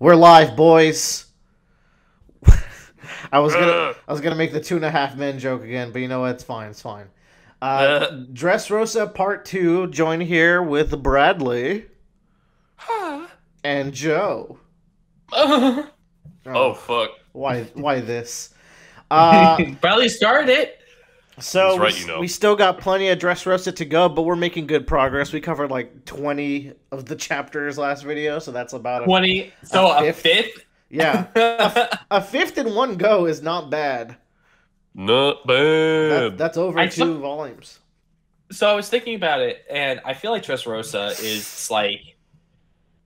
We're live, boys. I was gonna make the 2.5 men joke again, but you know what? It's fine. It's fine. Dressrosa Part 2. Join here with Bradley and Joe. Oh fuck! Why this? Bradley started it. So right, you know. we still got plenty of Dressrosa to go, but we're making good progress. We covered like 20 of the chapters last video, so that's about 20. So a fifth? Yeah, a fifth in one go is not bad. Not bad. That's over 2 volumes. So I was thinking about it, and I feel like Dressrosa is like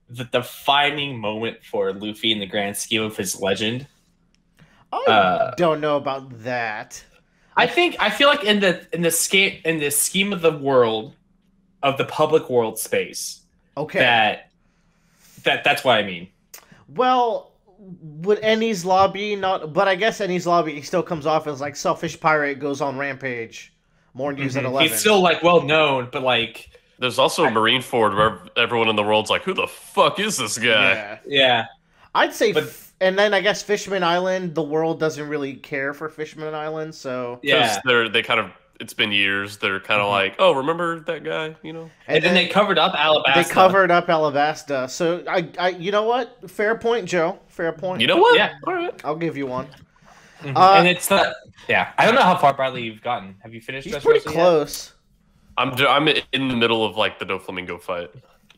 the defining moment for Luffy in the grand scheme of his legend. I don't know about that. I feel like in the scheme of the world, of the public world space. Okay. That's what I mean. Well, would Eni's lobby not? But I guess Eni's lobby still comes off as like selfish pirate goes on rampage. More news at 11. He's still like well known, but like there's also a Marineford where everyone in the world's like, "Who the fuck is this guy?" Yeah. I'd say. And then I guess Fishman Island, the world doesn't really care for Fishman Island, so yeah, they kind of. It's been years. They're kind of like, oh, remember that guy, you know? And then they covered up Alabasta. They covered up Alabasta. So you know what? Fair point, Joe. Fair point. You know what? Yeah, all right. I'll give you one. And it's not. Yeah, I don't know how far Bradley you've gotten. Have you finished? He's pretty close. I'm in the middle of like the Doflamingo fight.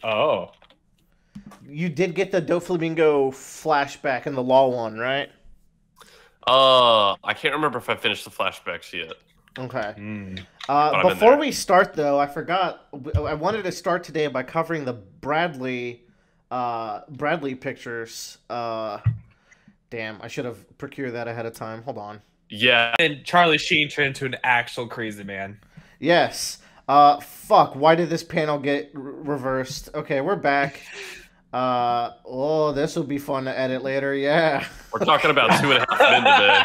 Oh. You did get the Doflamingo flashback in the law one, right? I can't remember if I finished the flashbacks yet. Okay. Before we start, though, I forgot. I wanted to start today by covering the Bradley pictures. Damn, I should have procured that ahead of time. Hold on. Yeah. And Charlie Sheen turned into an actual crazy man. Yes. Fuck. Why did this panel get reversed? Okay, we're back. Oh, this will be fun to edit later. Yeah. We're talking about 2.5 men today.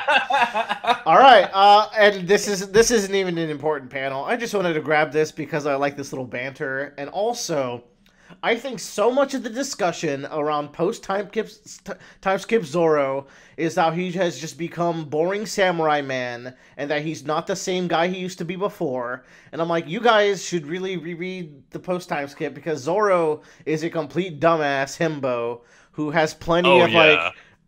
All right. And this isn't even an important panel. I just wanted to grab this because I like this little banter, and also, I think so much of the discussion around post-time skip Zoro is how he has just become boring samurai man, and that he's not the same guy he used to be before. And I'm like, you guys should really reread the post-time skip because Zoro is a complete dumbass himbo who has plenty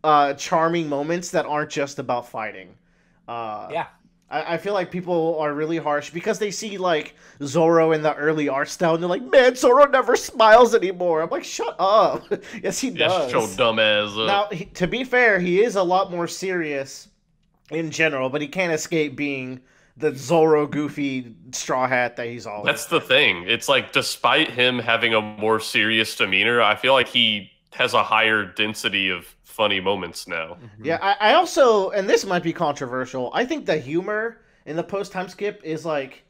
of charming moments that aren't just about fighting. Yeah. I feel like people are really harsh because they see, like, Zoro in the early art style, and they're like, man, Zoro never smiles anymore. I'm like, shut up. Yes, he does. Show dumb ass up. Now, to be fair, he is a lot more serious in general, but he can't escape being the Zoro goofy straw hat that he's always. That's the thing. It's like, despite him having a more serious demeanor, I feel like he has a higher density of funny moments now. Yeah, I also, and this might be controversial, I think the humor in the post-time skip is like,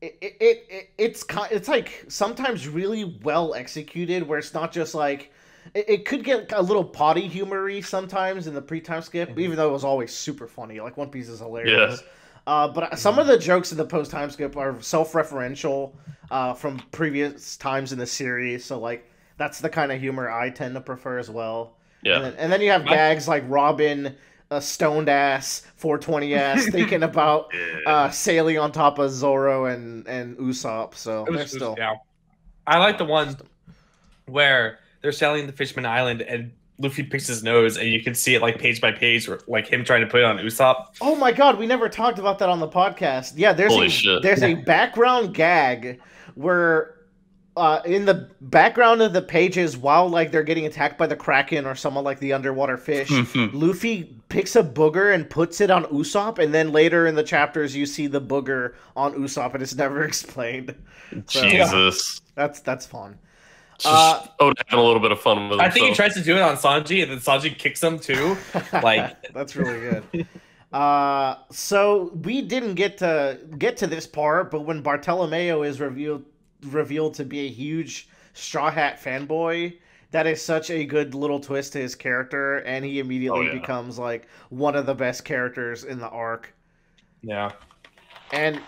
it's like sometimes really well executed, where it's not just like, it could get a little potty humory sometimes in the pre-time skip, even though it was always super funny. Like One Piece is hilarious. Yeah. But some of the jokes in the post-time skip are self-referential from previous times in the series, so like that's the kind of humor I tend to prefer as well. Yeah. And then you have gags like Robin, a stoned ass, 420 ass, thinking about sailing on top of Zoro and Usopp. So they're still. Yeah. I like the one where they're sailing the Fishman Island and Luffy picks his nose and you can see it like page by page, like him trying to put it on Usopp. Oh my god, we never talked about that on the podcast. Yeah, there's a background gag where. In the background of the pages, while like they're getting attacked by the Kraken or someone like the underwater fish, Luffy picks a booger and puts it on Usopp, and then later in the chapters you see the booger on Usopp, and it's never explained. So, Jesus, that's fun. Just having a little bit of fun with. I think he tries to do it on Sanji, and then Sanji kicks him too. Like that's really good. So we didn't get to this part, but when Bartolomeo is revealed to be a huge Straw Hat fanboy, that is such a good little twist to his character, and he immediately becomes like one of the best characters in the arc. Yeah. And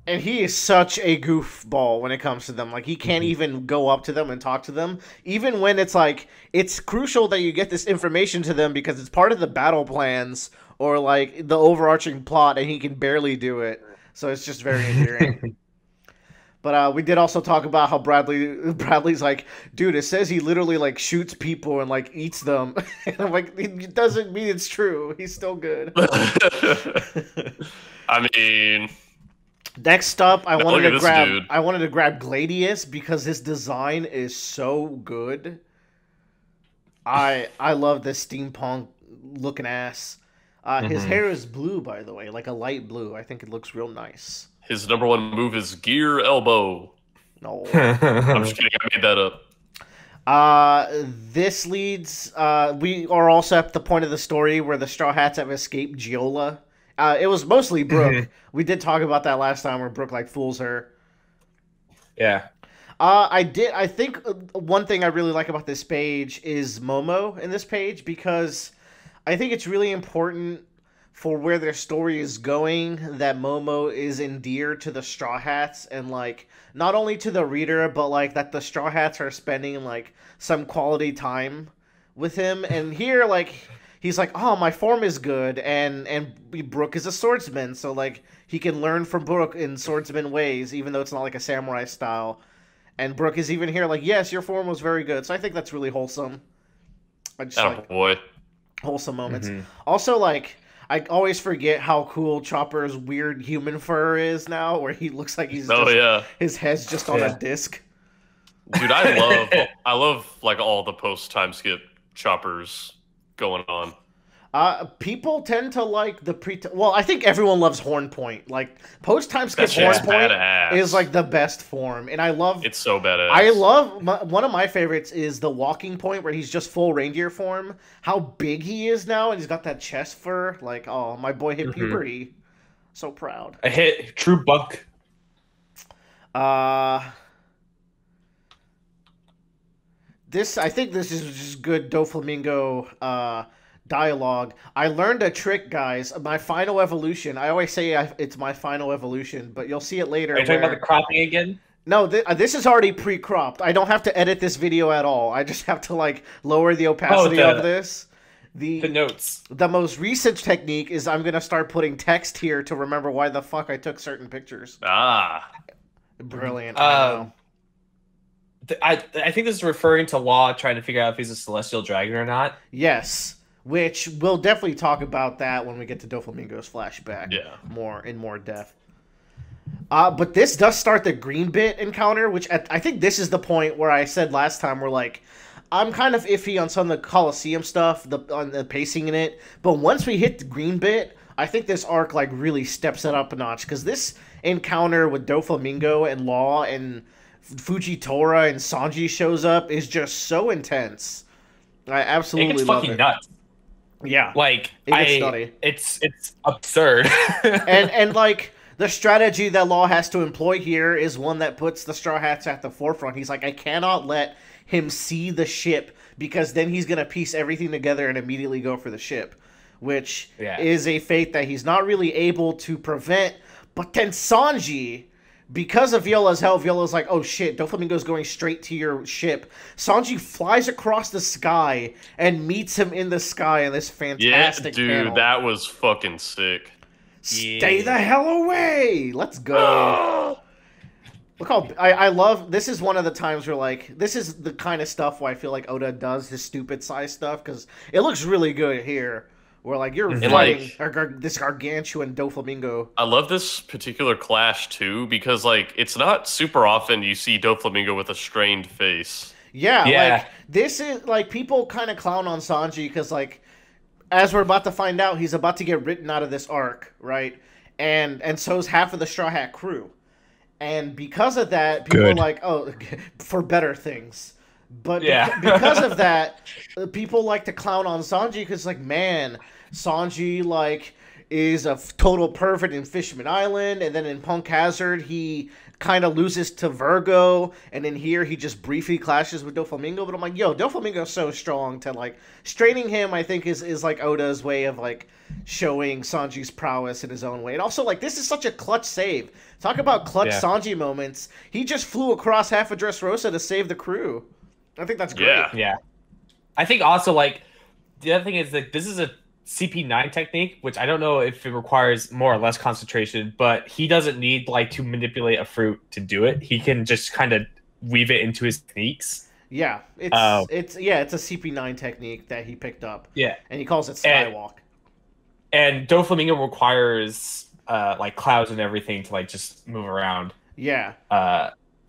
And he is such a goofball when it comes to them. Like, he can't even go up to them and talk to them. Even when it's like, it's crucial that you get this information to them because it's part of the battle plans or, like, the overarching plot, and he can barely do it. So it's just very endearing. But we did also talk about how Bradley's like, dude, it says he literally, like, shoots people and, like, eats them. And I'm like, it doesn't mean it's true. He's still good. I mean... Next up, I wanted to grab Gladius because his design is so good. I love this steampunk looking ass. His hair is blue, by the way, like a light blue. I think it looks real nice. His number one move is Gear Elbow. No, I'm just kidding. I made that up. This leads. We are also at the point of the story where the Straw Hats have escaped Giola. It was mostly Brooke. We did talk about that last time where Brooke, like, fools her. Yeah. I think one thing I really like about this page is Momo in this page because I think it's really important for where their story is going that Momo is endeared to the Straw Hats and, like, not only to the reader, but, like, that the Straw Hats are spending, like, some quality time with him. And here, like... He's like, oh, my form is good, and Brooke is a swordsman, so, like, he can learn from Brooke in swordsman ways, even though it's not, like, a samurai style. And Brooke is even here like, yes, your form was very good. So I think that's really wholesome. I just like boy. Wholesome moments. Also, like, I always forget how cool Chopper's weird human fur is now, where he looks like he's his head's just on a disc. Dude, I love, like, all the post-time skip Choppers going on. People tend to like the well, I think everyone loves Horn Point. Like, post-time skip Horn Point is like the best form, and I love it's so badass. I love one of my favorites is the Walking Point where he's just full reindeer form. How big he is now, and he's got that chest fur. Like, oh, my boy hit puberty. So proud. I hit true buck. I think this is just good Doflamingo dialogue. I learned a trick, guys. My final evolution. I always say it's my final evolution, but you'll see it later. Are you talking about the cropping again? No, this is already pre-cropped. I don't have to edit this video at all. I just have to, like, lower the opacity of this. The notes. The most recent technique is I'm going to start putting text here to remember why the fuck I took certain pictures. Brilliant. I know. I think this is referring to Law trying to figure out if he's a celestial dragon or not. Yes, which we'll definitely talk about that when we get to Doflamingo's flashback. Yeah, in more depth. But this does start the green bit encounter, which I think this is the point where I said last time we're like, I'm kind of iffy on some of the Colosseum stuff, on the pacing in it. But once we hit the green bit, I think this arc like really steps it up a notch because this encounter with Doflamingo and Law and Fujitora and Sanji shows up is just so intense. I absolutely love it. It gets fucking nuts. Yeah, like it gets nutty. It's absurd. and like the strategy that Law has to employ here is one that puts the Straw Hats at the forefront. He's like, I cannot let him see the ship because then he's gonna piece everything together and immediately go for the ship, which is a fate that he's not really able to prevent. But then Sanji, because of Viola's help, Viola's like, oh shit, Doflamingo's going straight to your ship. Sanji flies across the sky and meets him in the sky in this fantastic panel. That was fucking sick. Stay the hell away! Let's go. Look how I love, this is one of the times where, like, this is the kind of stuff where I feel like Oda does his stupid size stuff, because it looks really good here. Where, like, you're fighting this gargantuan Doflamingo. I love this particular clash, too, because, like, it's not super often you see Doflamingo with a strained face. Yeah, like, this is, like, people kind of clown on Sanji because, like, as we're about to find out, he's about to get written out of this arc, right? And so's half of the Straw Hat crew. And because of that, people are like, oh, for better things. But because of that, people like to clown on Sanji because, like, man, Sanji, like, is a total pervert in Fishman Island, and then in Punk Hazard he kind of loses to Virgo, and then here he just briefly clashes with Doflamingo. But I'm like, yo, Doflamingo's so strong to like straining him. I think is like Oda's way of like showing Sanji's prowess in his own way. And also like this is such a clutch save. Talk about clutch Sanji moments. He just flew across half of Dressrosa to save the crew. I think that's great. Yeah. I think also like the other thing is that this is a CP9 technique, which I don't know if it requires more or less concentration, but he doesn't need like to manipulate a fruit to do it. He can just kind of weave it into his techniques. Yeah, it's a CP9 technique that he picked up. Yeah, and he calls it Skywalk. And Doflamingo requires like clouds and everything to like just move around. Yeah.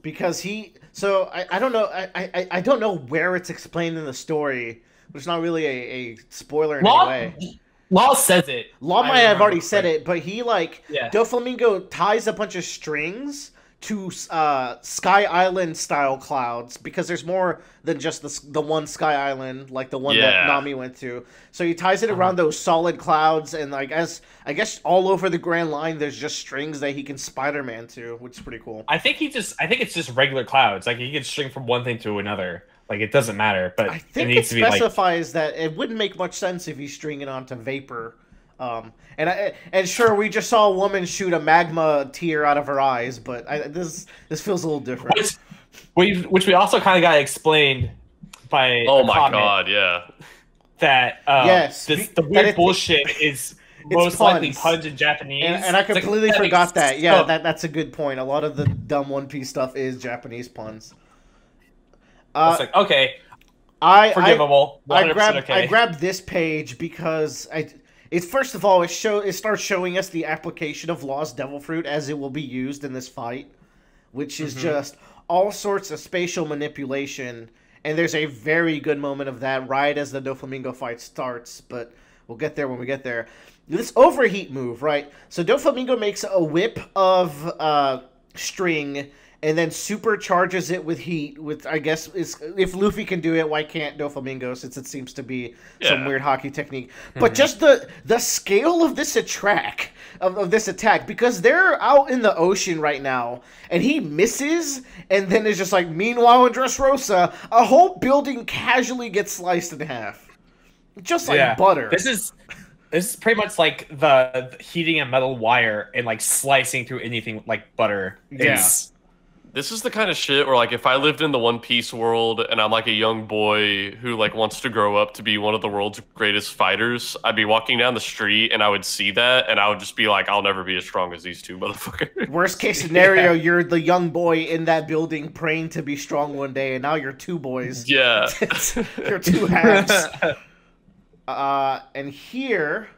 Because I don't know I don't know where it's explained in the story. It's not really a spoiler in any way. Law says it. Law might have already said it, but he Doflamingo ties a bunch of strings to Sky Island style clouds because there's more than just the one Sky Island, like the one that Nami went to. So he ties it around those solid clouds, and like I guess all over the Grand Line, there's just strings that he can Spider-Man to, which is pretty cool. I think it's just regular clouds. Like he can string from one thing to another. Like it doesn't matter, but I think it specifies that it wouldn't make much sense if he's stringing onto vapor. And sure, we just saw a woman shoot a magma tear out of her eyes, but this feels a little different. Which we also kind of got explained by God, yeah. That the weird bullshit is most likely puns in Japanese, and I completely forgot that. Yeah, that's a good point. A lot of the dumb One Piece stuff is Japanese puns. It's like okay, forgivable. 100% okay. I grabbed this page because it's first of all it starts showing us the application of Law's Devil Fruit as it will be used in this fight, which is just all sorts of spatial manipulation. And there's a very good moment of that right as the Doflamingo fight starts, but we'll get there when we get there. This overheat move, right? So Doflamingo makes a whip of string and then supercharges it with heat. With I guess if Luffy can do it, why can't Doflamingo? Since it seems to be some weird hockey technique. But just the scale of this attack, because they're out in the ocean right now, and he misses, and then it's just like, meanwhile in Dressrosa, a whole building casually gets sliced in half, just like butter. This is pretty much like the heating a metal wire and like slicing through anything like butter. This is the kind of shit where, like, if I lived in the One Piece world and I'm, like, a young boy who, like, wants to grow up to be one of the world's greatest fighters, I'd be walking down the street and I would see that and I would just be like, I'll never be as strong as these two motherfuckers. Worst case scenario, you're the young boy in that building praying to be strong one day, and now you're two boys. Yeah. You're two halves. And here...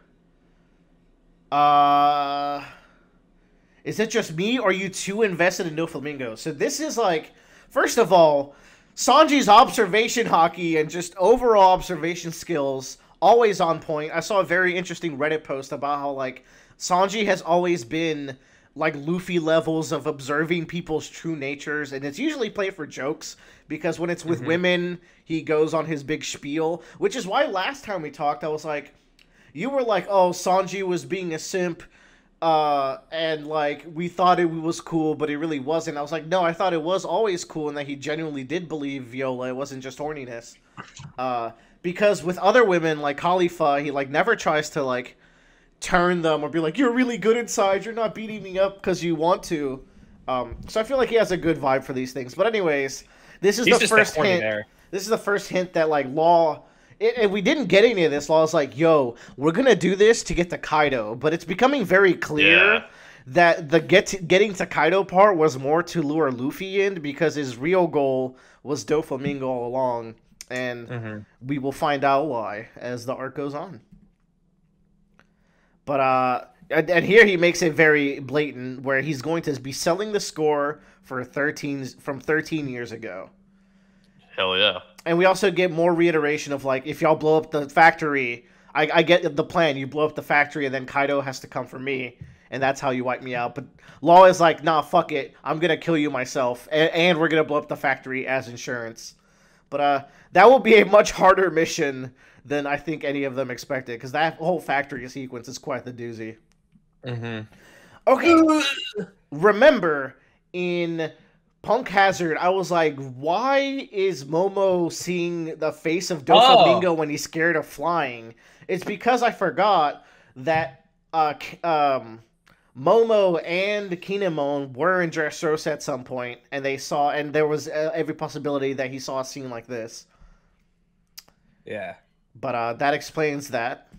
is it just me, or are you too invested in Doflamingo? So this is like, first of all, Sanji's observation hockey and just overall observation skills, always on point. I saw a very interesting Reddit post about how, like, Sanji has always been, like, Luffy levels of observing people's true natures, and it's usually played for jokes, because when it's with women, he goes on his big spiel, which is why last time we talked, I was like, you were like, oh, Sanji was being a simp, and like we thought it was cool, but it really wasn't. I was like, no, I thought it was always cool, and that he genuinely did believe Viola. It wasn't just horniness. Because with other women like Khalifa, he like never tries to like turn them or be like, you're really good inside. You're not beating me up because you want to. So I feel like he has a good vibe for these things. But anyways, this is the first hint. This is the first hint that like Law. And we didn't get any of this. Law's like, yo, we're going to do this to get to Kaido. But it's becoming very clear that the getting to Kaido part was more to lure Luffy in, because his real goal was Doflamingo all along. And we will find out why as the arc goes on. But and here he makes it very blatant, where he's going to be selling the score for 13 years ago. Hell yeah. And we also get more reiteration of, like, if y'all blow up the factory, I get the plan. You blow up the factory, and then Kaido has to come for me, and that's how you wipe me out. But Law is like, nah, fuck it. I'm going to kill you myself, and we're going to blow up the factory as insurance. But that will be a much harder mission than I think any of them expected, because that whole factory sequence is quite the doozy. Mm-hmm. Okay, remember in Punk Hazard, I was like, why is Momo seeing the face of Doflamingo when he's scared of flying? It's because I forgot that Momo and Kinemon were in Dressrosa at some point, and they saw, and there was every possibility that he saw a scene like this. Yeah. But that explains that.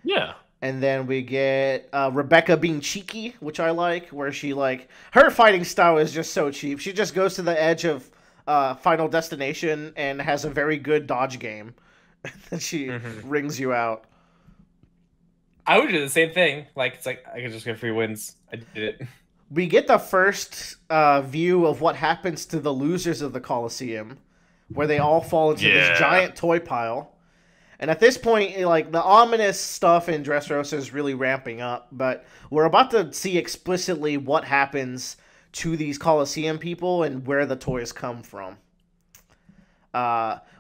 Yeah. And then we get Rebecca being cheeky, which I like, where she, like, her fighting style is just so cheap. She just goes to the edge of Final Destination and has a very good dodge game. And she rings you out. I would do the same thing. Like, it's like, I could just get free wins. I did it. We get the first view of what happens to the losers of the Coliseum, where they all fall into this giant toy pile. And at this point, like, the ominous stuff in Dressrosa is really ramping up, but we're about to see explicitly what happens to these Coliseum people and where the toys come from.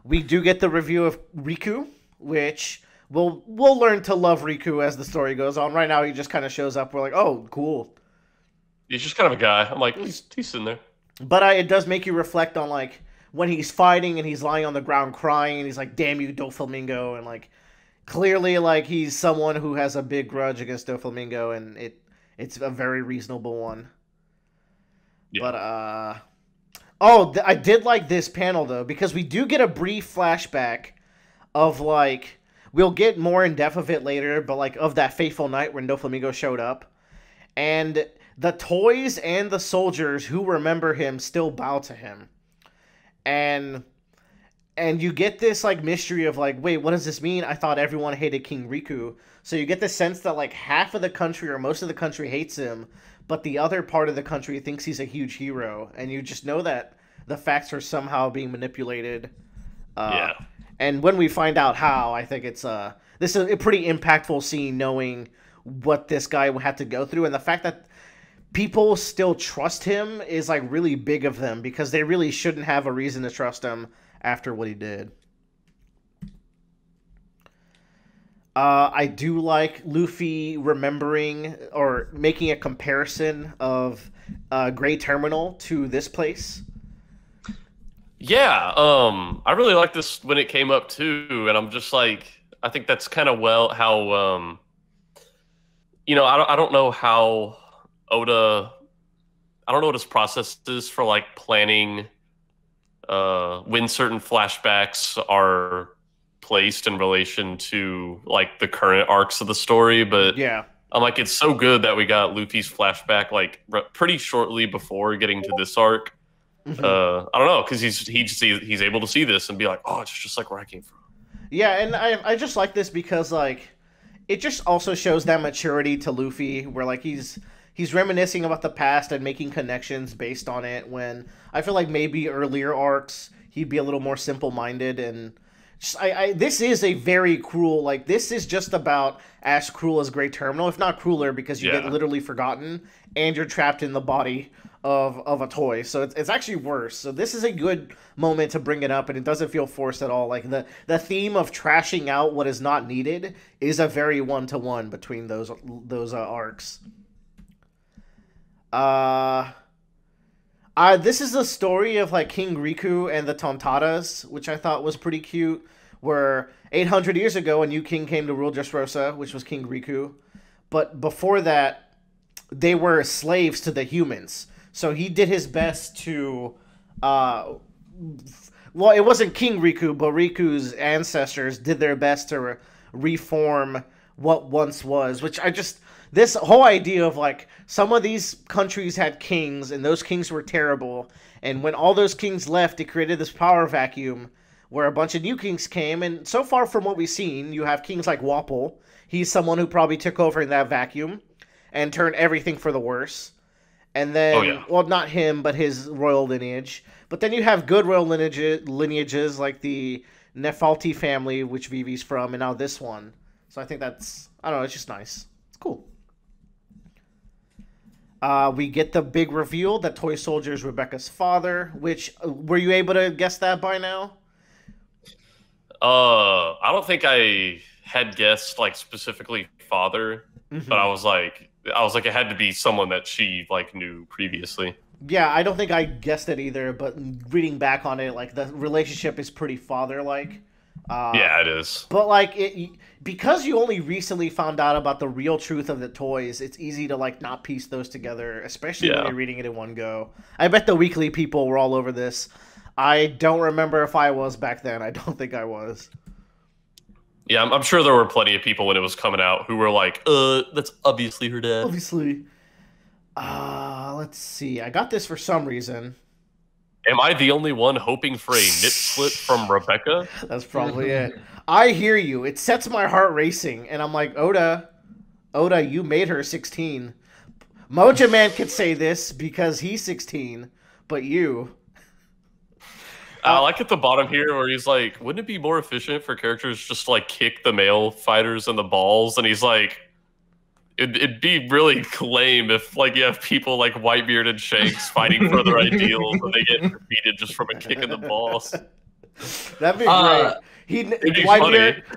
We do get the review of Riku, which we'll learn to love Riku as the story goes on. Right now, he just kind of shows up. We're like, oh, cool. He's just kind of a guy. I'm like, he's sitting there. But it does make you reflect on, like, when he's fighting and he's lying on the ground crying and he's like, damn you, Doflamingo, and, like, clearly, like, he's someone who has a big grudge against Doflamingo, and it's a very reasonable one. Yeah. But, I did like this panel, though, because we do get a brief flashback of, like, we'll get more in depth of it later, but, like, of that fateful night when Doflamingo showed up. And the toys and the soldiers who remember him still bow to him. And you get this, like, mystery of, like, wait, what does this mean? I thought everyone hated King Riku. So you get the sense that, like, half of the country or most of the country hates him, but the other part of the country thinks he's a huge hero. And you just know that the facts are somehow being manipulated. Yeah. And when we find out how, I think it's this is a pretty impactful scene, knowing what this guy had to go through, and the fact that people still trust him is, like, really big of them, because they really shouldn't have a reason to trust him after what he did. I do like Luffy remembering or making a comparison of Great Terminal to this place. Yeah, I really like this when it came up too, and I'm just like, I think that's kind of how I don't know how Oda, I don't know what his process is for, like, planning when certain flashbacks are placed in relation to, like, the current arcs of the story, but yeah, I'm like, it's so good that we got Luffy's flashback, like, pretty shortly before getting to this arc. I don't know, because he's able to see this and be like, oh, it's just like where I came from. Yeah, and I just like this because, like, it just also shows that maturity to Luffy, where, like, he's reminiscing about the past and making connections based on it, when I feel like maybe earlier arcs he'd be a little more simple-minded. And just, this is a very cruel, like, this is just about as cruel as Great Terminal, if not crueler, because you get literally forgotten and you're trapped in the body of a toy. So it's actually worse. So this is a good moment to bring it up, and it doesn't feel forced at all. Like, the theme of trashing out what is not needed is a very one-to-one between those arcs. This is the story of, like, King Riku and the Tomtatas, which I thought was pretty cute, where 800 years ago a new king came to rule Dressrosa, which was King Riku. But before that, they were slaves to the humans. So he did his best to, well, it wasn't King Riku, but Riku's ancestors did their best to reform what once was, which this whole idea of, like, some of these countries had kings, and those kings were terrible, and when all those kings left, it created this power vacuum where a bunch of new kings came, and so far from what we've seen, you have kings like Wapol. He's someone who probably took over in that vacuum and turned everything for the worse. And then, well, not him, but his royal lineage. But then you have good royal lineages like the Nefalti family, which Vivi's from, and now this one. So I think that's, I don't know, it's just nice. It's cool. We get the big reveal that Toy Soldier is Rebecca's father, which, were you able to guess that by now? I don't think I had guessed like specifically father, but I was like, it had to be someone that she like knew previously. Yeah, I don't think I guessed it either, but reading back on it, like the relationship is pretty father-like. Yeah, it is. But like because you only recently found out about the real truth of the toys, it's easy to like not piece those together, especially when you're reading it in one go. I bet the weekly people were all over this. I don't remember if I was back then. I don't think I was. Yeah, I'm sure there were plenty of people when it was coming out who were like, that's obviously her dad. Obviously. Let's see. I got this for some reason. Am I the only one hoping for a nip slip from Rebecca? That's probably it. I hear you. It sets my heart racing, and I'm like, Oda, you made her 16. Moja Man could say this because he's 16, but you. I like at the bottom here where he's like, wouldn't it be more efficient for characters just to, like, kick the male fighters in the balls? And he's like, it'd be really lame if like you have people like Whitebeard and Shanks fighting for their ideals and they get defeated just from a kick in the balls. That'd be great.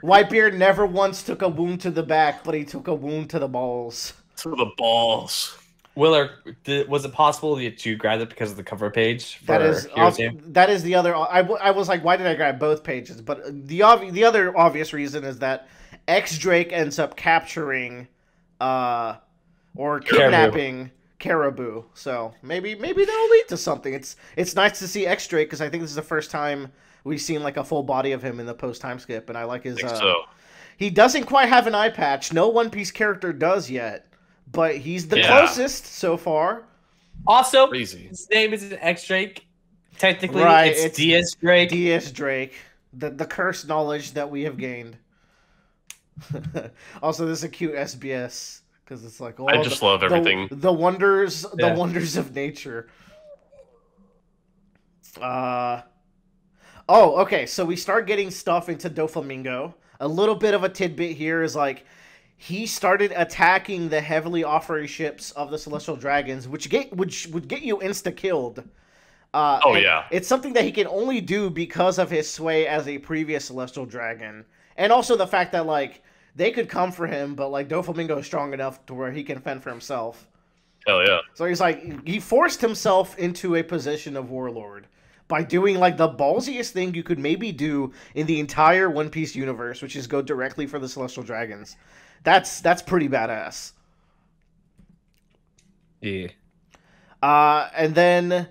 Whitebeard never once took a wound to the back, but he took a wound to the balls. To the balls. Willer, was it possible that you grabbed it because of the cover page? That is the other. I was like, why did I grab both pages? But the other obvious reason is that X Drake ends up capturing, or kidnapping Caribou. So maybe that'll lead to something. It's nice to see X Drake because I think this is the first time we've seen like a full body of him in the post time skip, and I like his. He doesn't quite have an eye patch. No One Piece character does yet. But he's the closest so far. Also, crazy. His name is X Drake. Technically, right, it's DS Drake. DS Drake. The cursed knowledge that we have gained. Also, this is a cute SBS because it's like I just love everything. The wonders of nature. Oh, okay. So we start getting stuff into Doflamingo. A little bit of a tidbit here is like. He started attacking the heavily offering ships of the Celestial Dragons, which would get you insta-killed. It's something that he can only do because of his sway as a previous Celestial Dragon. And also the fact that, like, they could come for him, but, like, Doflamingo is strong enough to where he can fend for himself. Hell yeah. So he's like, he forced himself into a position of warlord by doing, like, the ballsiest thing you could maybe do in the entire One Piece universe, which is go directly for the Celestial Dragons. That's pretty badass. Yeah. And then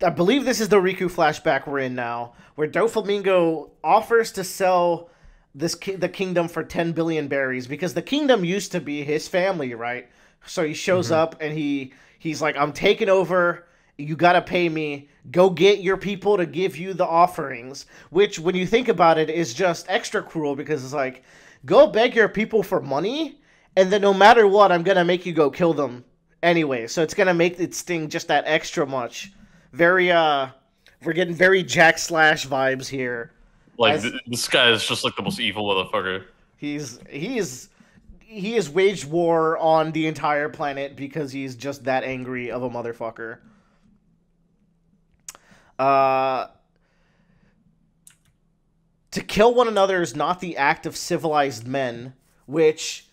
I believe this is the Riku flashback we're in now, where Doflamingo offers to sell the kingdom for 10 billion berries because the kingdom used to be his family, right? So he shows up and he's like, I'm taking over. You gotta pay me. Go get your people to give you the offerings, which when you think about it is just extra cruel because it's like, go beg your people for money, and then no matter what, I'm going to make you go kill them anyway. So it's going to make it sting just that extra much. Very, we're getting very Jack Slash vibes here. Like, this guy is just like the most evil motherfucker. He has waged war on the entire planet because he's just that angry of a motherfucker. To kill one another is not the act of civilized men, which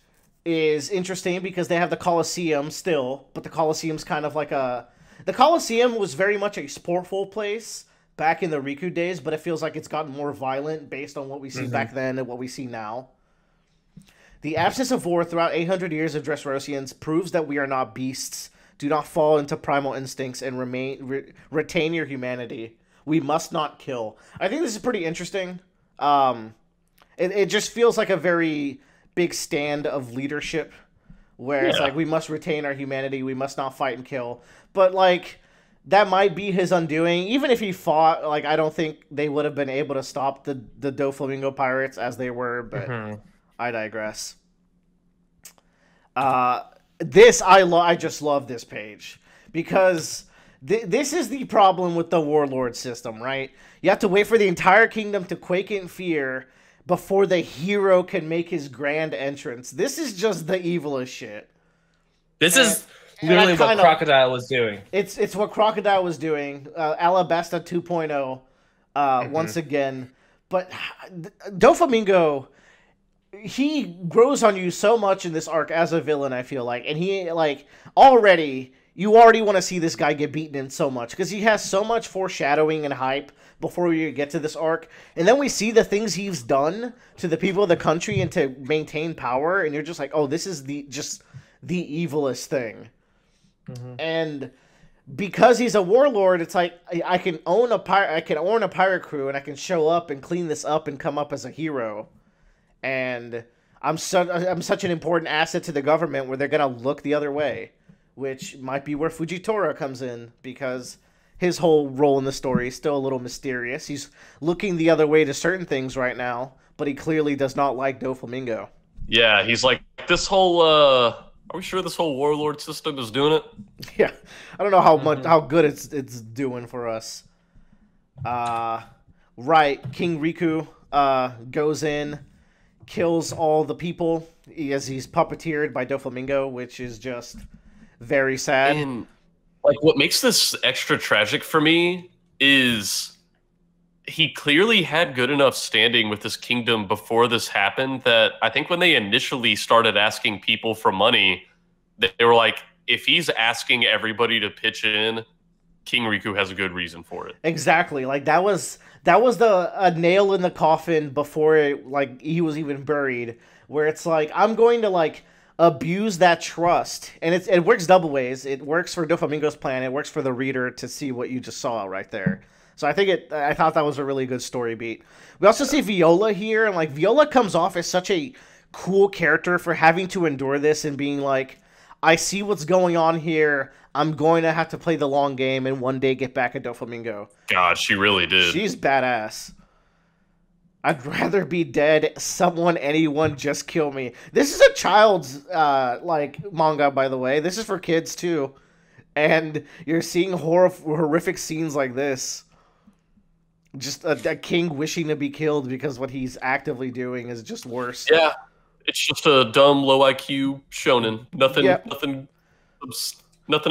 is interesting because they have the Colosseum still, but the Colosseum's kind of like the Colosseum was very much a sportful place back in the Riku days, but it feels like it's gotten more violent based on what we see back then and what we see now. The absence of war throughout 800 years of Dressrosians proves that we are not beasts. Do not fall into primal instincts and retain your humanity. We must not kill. I think this is pretty interesting. It just feels like a very big stand of leadership where it's like, we must retain our humanity. We must not fight and kill. But like, that might be his undoing. Even if he fought, like, I don't think they would have been able to stop the Doflamingo pirates as they were, but I digress. I just love this page because this is the problem with the warlord system, right? You have to wait for the entire kingdom to quake in fear before the hero can make his grand entrance. This is just the evilest shit. This is literally what Crocodile was doing. It's what Crocodile was doing. Alabasta 2.0, once again. But Doflamingo, he grows on you so much in this arc as a villain, I feel like. And he, like, you already want to see this guy get beaten in so much. Because he has so much foreshadowing and hype before we get to this arc. And then we see the things he's done to the people of the country and to maintain power. And you're just like, oh, this is the evilest thing. Mm-hmm. And because he's a warlord, it's like I can own a pirate crew, and I can show up and clean this up and come up as a hero. And I'm such an important asset to the government where they're gonna look the other way, which might be where Fujitora comes in, because his whole role in the story is still a little mysterious. He's looking the other way to certain things right now, but he clearly does not like Doflamingo. Yeah, he's like, this whole, are we sure this whole warlord system is doing it? Yeah, I don't know how good it's doing for us. Right, King Riku goes in, kills all the people as he's puppeteered by Doflamingo, which is just very sad. And like, what makes this extra tragic for me is he clearly had good enough standing with his kingdom before this happened that I think when they initially started asking people for money, they were like, if he's asking everybody to pitch in, King Riku has a good reason for it. Exactly. Like, that was a nail in the coffin before he was even buried, where it's like, I'm going to like abuse that trust. And it works double ways. It works for Doflamingo's plan. It works for the reader to see what you just saw right there. So I thought that was a really good story beat. We also see Viola here, and like Viola comes off as such a cool character for having to endure this and being like, I see what's going on here. I'm going to have to play the long game and one day get back at Doflamingo. God, she really did. She's badass. I'd rather be dead. Anyone, just kill me. This is a child's manga, by the way. This is for kids too, and you're seeing horrific scenes like this. Just a king wishing to be killed because what he's actively doing is just worse. Yeah, it's just a dumb, low IQ shonen. Nothing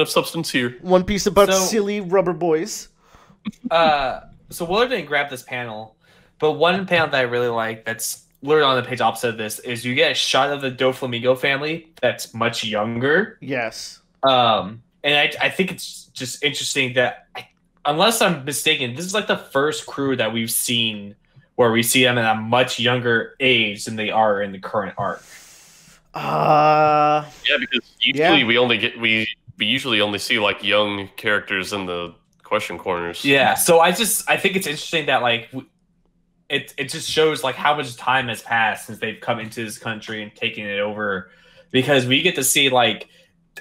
of substance here. One piece about silly rubber boys. So Willard didn't grab this panel, but one panel that I really like that's literally on the page opposite of this is you get a shot of the Doflamingo family that's much younger. Yes. And I think it's just interesting that, unless I'm mistaken, this is like the first crew that we've seen where we see them at a much younger age than they are in the current arc. Yeah, because usually we usually only see like young characters in the question corners. Yeah, so I think it's interesting that like it just shows like how much time has passed since they've come into this country and taken it over, because we get to see like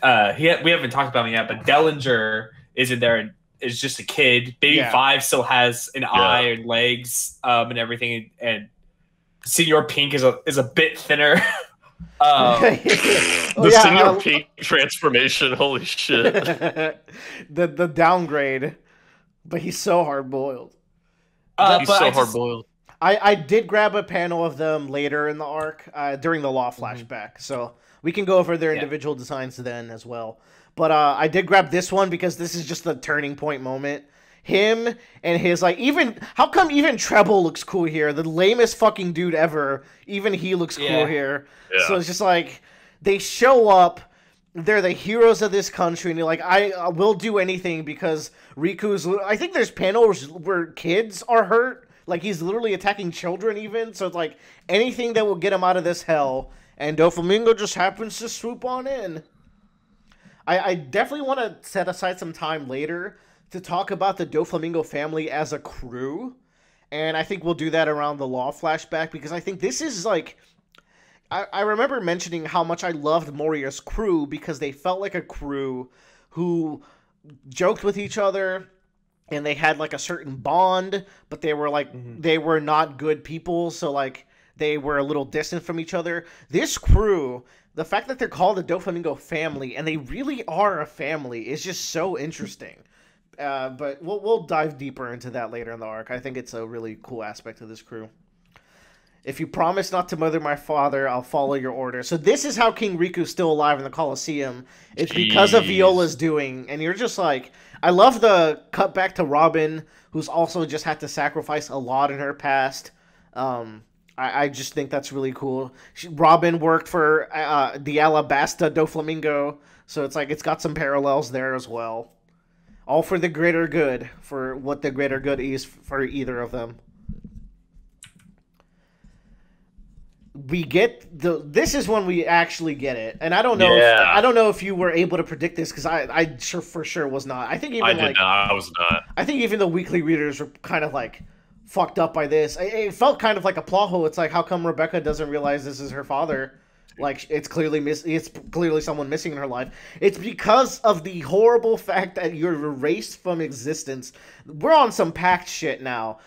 we haven't talked about him yet, but Dellinger is in there and is just a kid. Baby Five still has an eye and legs and everything, and Senior Pink is a bit thinner. Senior Pink transformation, holy shit. the downgrade, but he's so hard-boiled. He's so hard-boiled. I did grab a panel of them later in the arc during the Law flashback, so we can go over their individual designs then as well. But I did grab this one because this is just the turning point moment. Him and his, like, how come even Treble looks cool here? The lamest fucking dude ever. Even he looks cool here. Yeah. So it's just like, they show up, they're the heroes of this country, and they're like, I will do anything because Riku's, I think there's panels where kids are hurt. Like, he's literally attacking children even. So it's like, anything that will get him out of this hell. And Doflamingo just happens to swoop on in. I definitely want to set aside some time later to talk about the Doflamingo family as a crew. And I think we'll do that around the Law flashback, because I think this is like... I remember mentioning how much I loved Moria's crew because they felt like a crew who joked with each other and they had like a certain bond, but they were like, they were not good people. So like they were a little distant from each other. This crew, the fact that they're called the Doflamingo family, and they really are a family, is just so interesting. But we'll dive deeper into that later in the arc. I think it's a really cool aspect of this crew. If you promise not to murder my father, I'll follow your order. So this is how King Riku's still alive in the Colosseum. It's because of Viola's doing. And you're just like... I love the cut back to Robin, who's also just had to sacrifice a lot in her past I just think that's really cool. Robin worked for the Alabasta Doflamingo, so it's like it's got some parallels there as well. All for the greater good, for what the greater good is for either of them. We get this is when we actually get it, and I don't know. Yeah. I don't know if you were able to predict this because I for sure was not. I think even I was not. I think even the weekly readers were kind of like fucked up by this. It felt kind of like a plot hole. It's like, how come Rebecca doesn't realize this is her father? Like, it's clearly someone missing in her life. It's because of the horrible fact that you're erased from existence. We're on some pact shit now.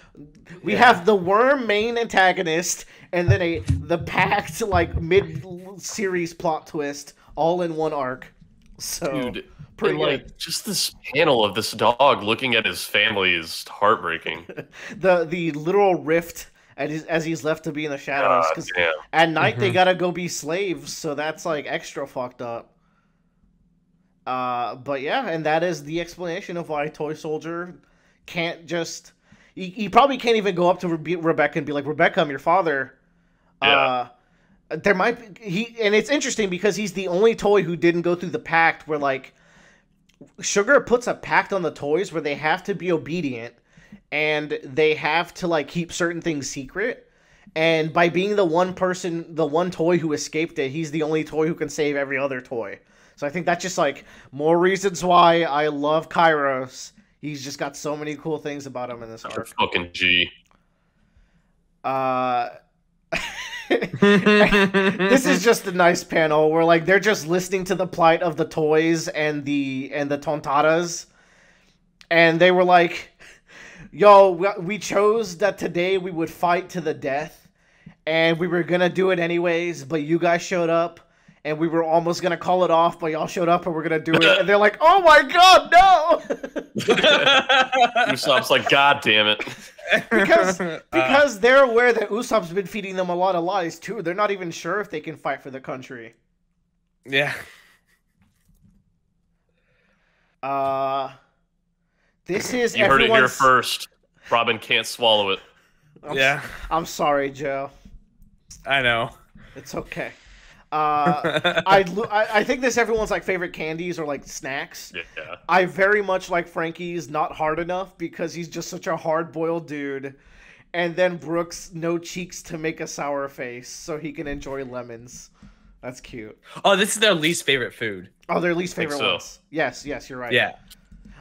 We have the worm main antagonist, and then the pact like mid-series plot twist all in one arc. So, Dude, pretty and, like, just this panel of this dog looking at his family is heartbreaking. the literal rift as he's left to be in the shadows, because at night they gotta go be slaves, so that's like extra fucked up. But yeah, and that is the explanation of why Toy Soldier can't just he probably can't even go up to Rebecca and be like, Rebecca, I'm your father. There might be, and it's interesting because he's the only toy who didn't go through the pact where like Sugar puts a pact on the toys where they have to be obedient and they have to like keep certain things secret. And by being the one toy who escaped it, he's the only toy who can save every other toy. So I think that's just like more reasons why I love Kairos. He's just got so many cool things about him in this arc. Fucking G. This is just a nice panel where like they're just listening to the plight of the toys and the Tomtatas, and they were like, yo, we chose that today we would fight to the death, and we were gonna do it anyways, but you guys showed up, and we were almost gonna call it off, but y'all showed up and we're gonna do it. And they're like, oh my god, no! Usopp's like, god damn it. Because they're aware that Usopp's been feeding them a lot of lies too. They're not even sure if they can fight for the country. Yeah. This is You heard it here first. Robin can't swallow it. I'm sorry, Joe. I know. It's okay. I think this is everyone's like favorite candies or like snacks. Yeah. I very much like Frankie's Not Hard Enough because he's just such a hard-boiled dude. And then Brooks no cheeks to make a sour face so he can enjoy lemons. That's cute. Oh, this is their least favorite food. Oh, their least favorite so. ones. Yes, you're right. Yeah.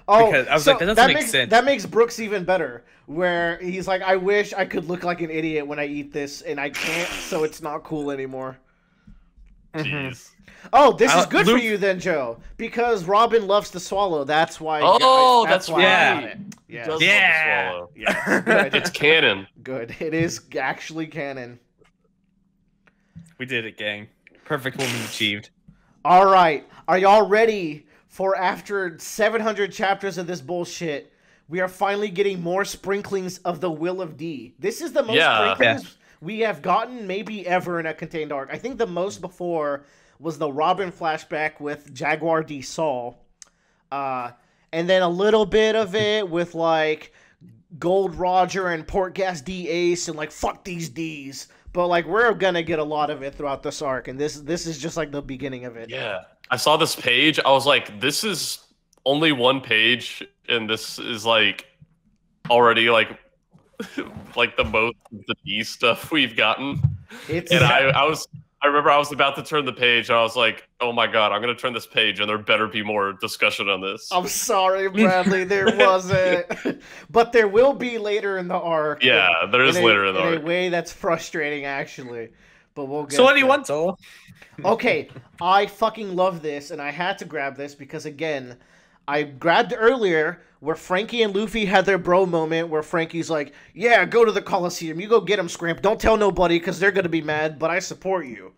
Oh, because I was like, that doesn't make sense. That makes Brooks even better. Where he's like, I wish I could look like an idiot when I eat this, and I can't, so it's not cool anymore. Jeez. Oh, this is good for you then, Joe, because Robin loves to swallow. That's why. Oh, that's why yeah. I got it. Yeah. Does love to swallow. Yeah. Good. It's canon. Good. It is actually canon. We did it, gang. Perfect woman achieved. All right. Are y'all ready for after 700 chapters of this bullshit? We are finally getting more sprinklings of the Will of D. This is the most sprinklings we have gotten maybe ever in a contained arc. I think the most before was the Robin flashback with Jaguar D. Saul. And then a little bit of it with like Gold Roger and Port Gas D. Ace and like fuck these D's. But like we're gonna get a lot of it throughout this arc, and this is just like the beginning of it. Yeah. I saw this page, I was like, this is only one page, and this is like already like like the most of the D stuff we've gotten. I remember I was about to turn the page, and I was like, oh my god, I'm going to turn this page, and there better be more discussion on this. I'm sorry, Bradley, there wasn't. But there will be later in the arc. Yeah, there is later in the arc. In a way that's frustrating, actually. But we'll get So what do you want, Zola? Okay, I fucking love this, and I had to grab this because, again, I grabbed earlier where Frankie and Luffy had their bro moment where Frankie's like, yeah, go to the Coliseum. You go get him, Scrimp. Don't tell nobody because they're going to be mad, but I support you.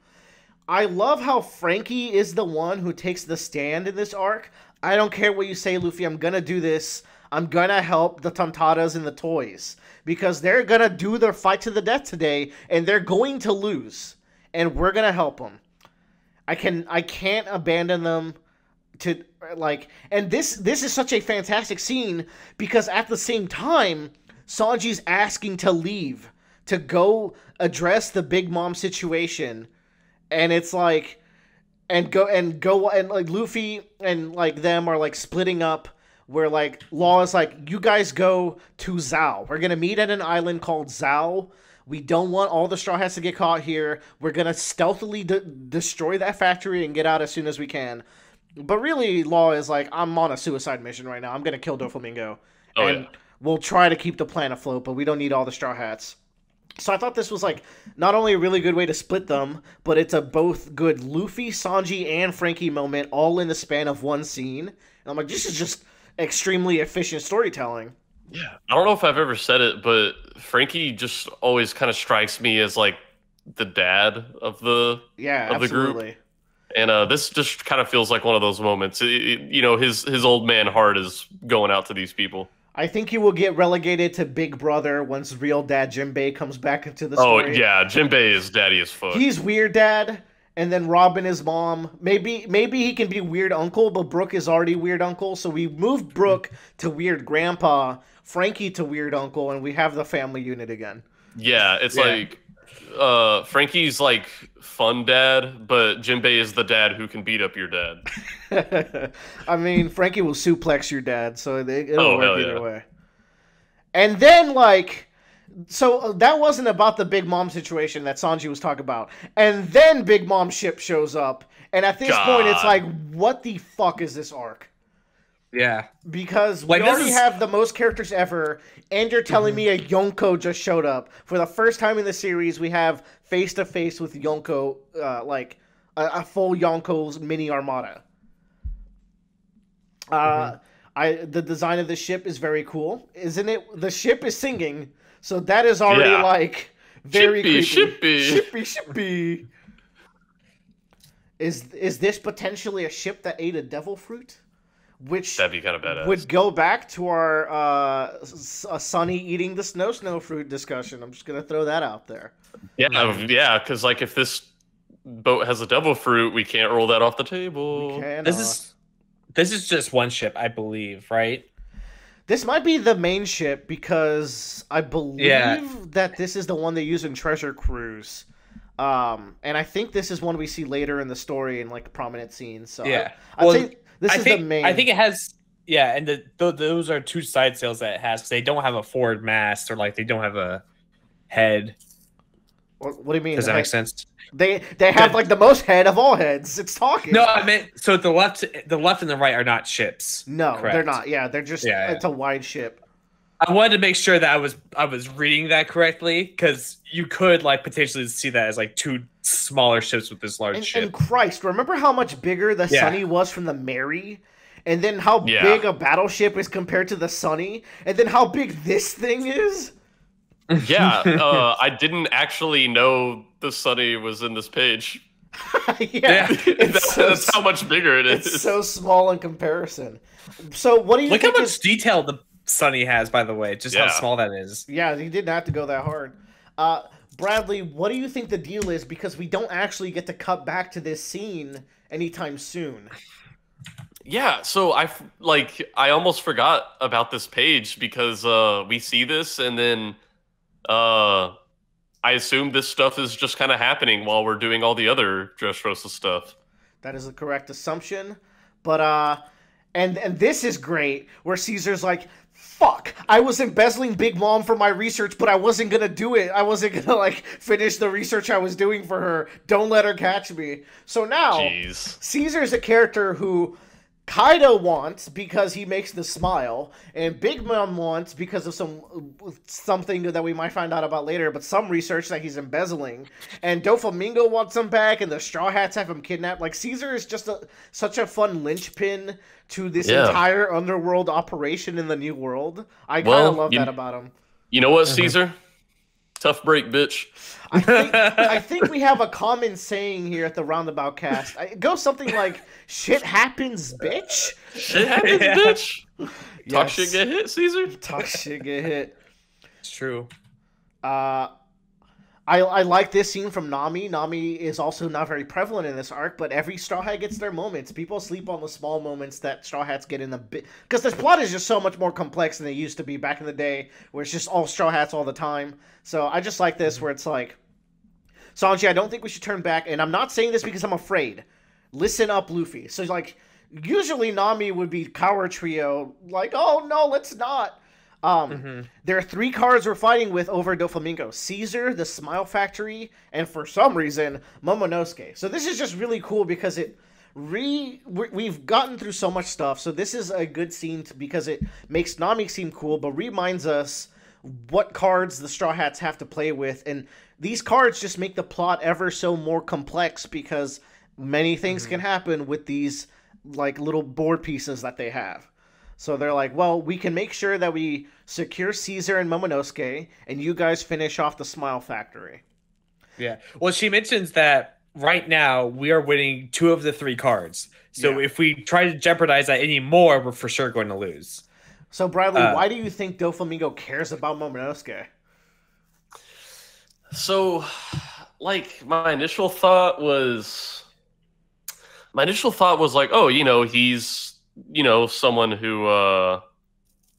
I love how Frankie is the one who takes the stand in this arc. I don't care what you say, Luffy. I'm going to do this. I'm going to help the Tomtatas and the toys because they're going to do their fight to the death today, and they're going to lose, and we're going to help them. I can't abandon them. To like, and this is such a fantastic scene because at the same time Sanji's asking to leave to go address the Big Mom situation, and it's like, and like Luffy and like them are like splitting up. Where like Law is like, you guys go to Zao. We're gonna meet at an island called Zao. We don't want all the Straw Hats to get caught here. We're gonna stealthily destroy that factory and get out as soon as we can. But really, Law is like, I'm on a suicide mission right now. I'm gonna kill Doflamingo, and we'll try to keep the plan afloat. But we don't need all the Straw Hats. So I thought this was like not only a really good way to split them, but it's a both good Luffy, Sanji, and Frankie moment all in the span of one scene. And I'm like, this is just extremely efficient storytelling. Yeah, I don't know if I've ever said it, but Frankie just always kind of strikes me as like the dad of the group. And this just kind of feels like one of those moments. His old man heart is going out to these people. I think he will get relegated to Big Brother once real dad Jinbei comes back into the story. Oh yeah, Jinbei is daddy as fuck. He's weird dad. And then Robin is mom. Maybe he can be weird uncle, but Brooke is already weird uncle. So we moved Brooke to weird grandpa, Frankie to weird uncle, and we have the family unit again. Yeah, it's like Frankie's like fun dad, but Jinbei is the dad who can beat up your dad. I mean, Frankie will suplex your dad, so it'll work either way. And then like... So that wasn't about the Big Mom situation that Sanji was talking about. And then Big Mom ship shows up. And at this point, it's like, what the fuck is this arc? Yeah. Because we already have the most characters ever, and you're telling me a Yonko just showed up. For the first time in the series, we have face-to-face with Yonko, like a full Yonko's mini armada. The design of the ship is very cool. Isn't it? The ship is singing. So that is already like very shippy. Is this potentially a ship that ate a devil fruit? Which that'd be kind of badass. Would go back to our Sunny eating the snow fruit discussion. I'm just gonna throw that out there. Yeah, because like if this boat has a devil fruit, we can't roll that off the table. This is just one ship, I believe, right? This might be the main ship because I believe that this is the one they use in Treasure Cruise. And I think this is one we see later in the story in like prominent scenes. So I think this is the main. I think it has, and those are two side sails that it has. Because they don't have a forward mast or like they don't have a head. What do you mean? Does that make sense? They have like the most head of all heads. It's talking. No, I meant so the left and the right are not ships. No, correct? They're not. Yeah, they're just it's a wide ship. I wanted to make sure that I was reading that correctly because you could like potentially see that as like two smaller ships with this large ship. And Christ, remember how much bigger the Sunny was from the Mary? And then how big a battleship is compared to the Sunny? And then how big this thing is? I didn't actually know the Sunny was in this page. That's how much bigger it is. It's so small in comparison. So what do you think? Look how much detail the Sunny has, by the way. Just how small that is. Yeah, he didn't have to go that hard. Bradley, what do you think the deal is? Because we don't actually get to cut back to this scene anytime soon. Yeah, so I almost forgot about this page because we see this and then I assume this stuff is just kind of happening while we're doing all the other Dressrosa stuff. That is the correct assumption. But and this is great where Caesar's like, fuck, I was embezzling Big Mom for my research, but I wasn't going to do it. I wasn't going to like finish the research I was doing for her. Don't let her catch me. So now Caesar's a character who Kaido wants because he makes the smile, and Big Mom wants because of something that we might find out about later, but some research that he's embezzling. And Doflamingo wants him back, and the Straw Hats have him kidnapped. Like, Caesar is just such a fun linchpin to this entire underworld operation in the New World. I kind of love that about him. You know what, Caesar? Tough break, bitch. I think we have a common saying here at the Roundabout Cast. It goes something like, shit happens, bitch. Shit happens, bitch. Talk shit, get hit, Caesar. Talk shit, get hit. It's true. I like this scene from Nami. Nami is also not very prevalent in this arc, but every Straw Hat gets their moments. People sleep on the small moments that Straw Hats get in the bit, because this plot is just so much more complex than it used to be back in the day, where it's just all Straw Hats all the time. So I just like this, where it's like, Sanji, I don't think we should turn back, and I'm not saying this because I'm afraid. Listen up, Luffy. So like, usually Nami would be Power Trio, like, oh no, let's not. There are 3 cards we're fighting with over Doflamingo: Caesar, the Smile Factory, and for some reason Momonosuke. So this is just really cool because we've gotten through so much stuff. So this is a good scene because it makes Nami seem cool, but reminds us what cards the Straw Hats have to play with, and these cards just make the plot ever so more complex because many things can happen with these like little board pieces that they have. So they're like, well, we can make sure that we secure Caesar and Momonosuke, and you guys finish off the Smile Factory. Yeah. Well, she mentions that right now we are winning 2 of the 3 cards. So if we try to jeopardize that anymore, we're for sure going to lose. So, Bradley, why do you think Doflamingo cares about Momonosuke? So, like, my initial thought was like, oh, he's someone who,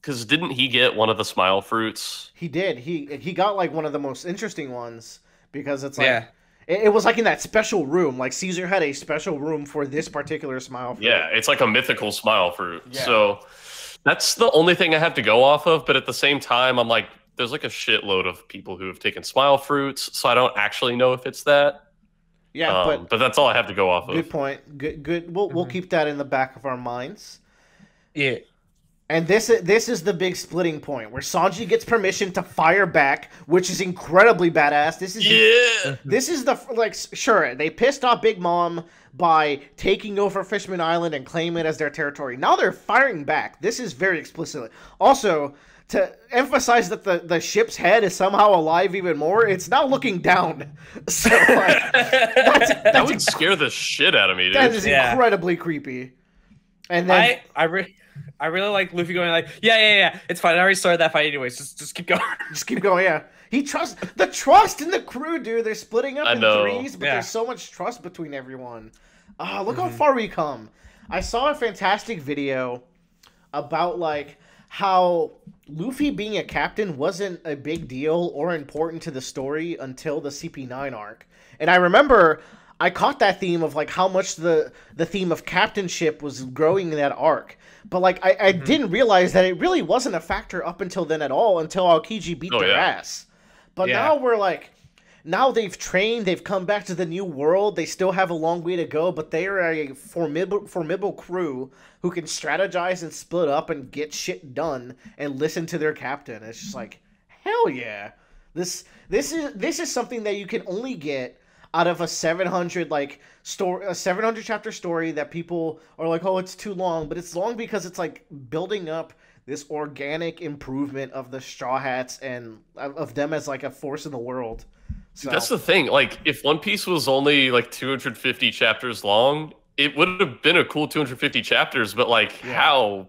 because didn't he get one of the smile fruits? He did. He got like one of the most interesting ones because it's like it was like in that special room. Like Caesar had a special room for this particular smile fruit. Yeah, it's like a mythical smile fruit. Yeah. So that's the only thing I have to go off of. But at the same time, I'm like, there's like a shitload of people who have taken smile fruits, so I don't actually know if it's that. Yeah, but that's all I have to go off of. Good point. Good. We'll keep that in the back of our minds. Yeah. And this is the big splitting point where Sanji gets permission to fire back, which is incredibly badass. This is the like sure, they pissed off Big Mom by taking over Fishman Island and claiming it as their territory. Now they're firing back. This is very explicit. Also, to emphasize that the ship's head is somehow alive even more, it's now looking down. So like, that would scare the shit out of me, dude. That is incredibly creepy. And then I really like Luffy going like, yeah, it's fine. I already started that fight anyways. Just keep going. Just keep going, yeah. He trusts the trust in the crew, dude. They're splitting up in 3s, but there's so much trust between everyone. Look how far we come. I saw a fantastic video about like how Luffy being a captain wasn't a big deal or important to the story until the CP9 arc. And I remember I caught that theme of like how much the theme of captainship was growing in that arc. But like I didn't realize that it really wasn't a factor up until then at all, until Aokiji beat their ass. But now we're like, now they've trained, they've come back to the new world, they still have a long way to go, but they are a formidable crew who can strategize and split up and get shit done and listen to their captain. It's just like, hell yeah. This is something that you can only get out of a 700 chapter story that people are like, oh, it's too long, but it's long because it's like building up this organic improvement of the Straw Hats and of them as like a force in the world. So that's the thing. Like, if One Piece was only like 250 chapters long, it would have been a cool 250 chapters. But like, how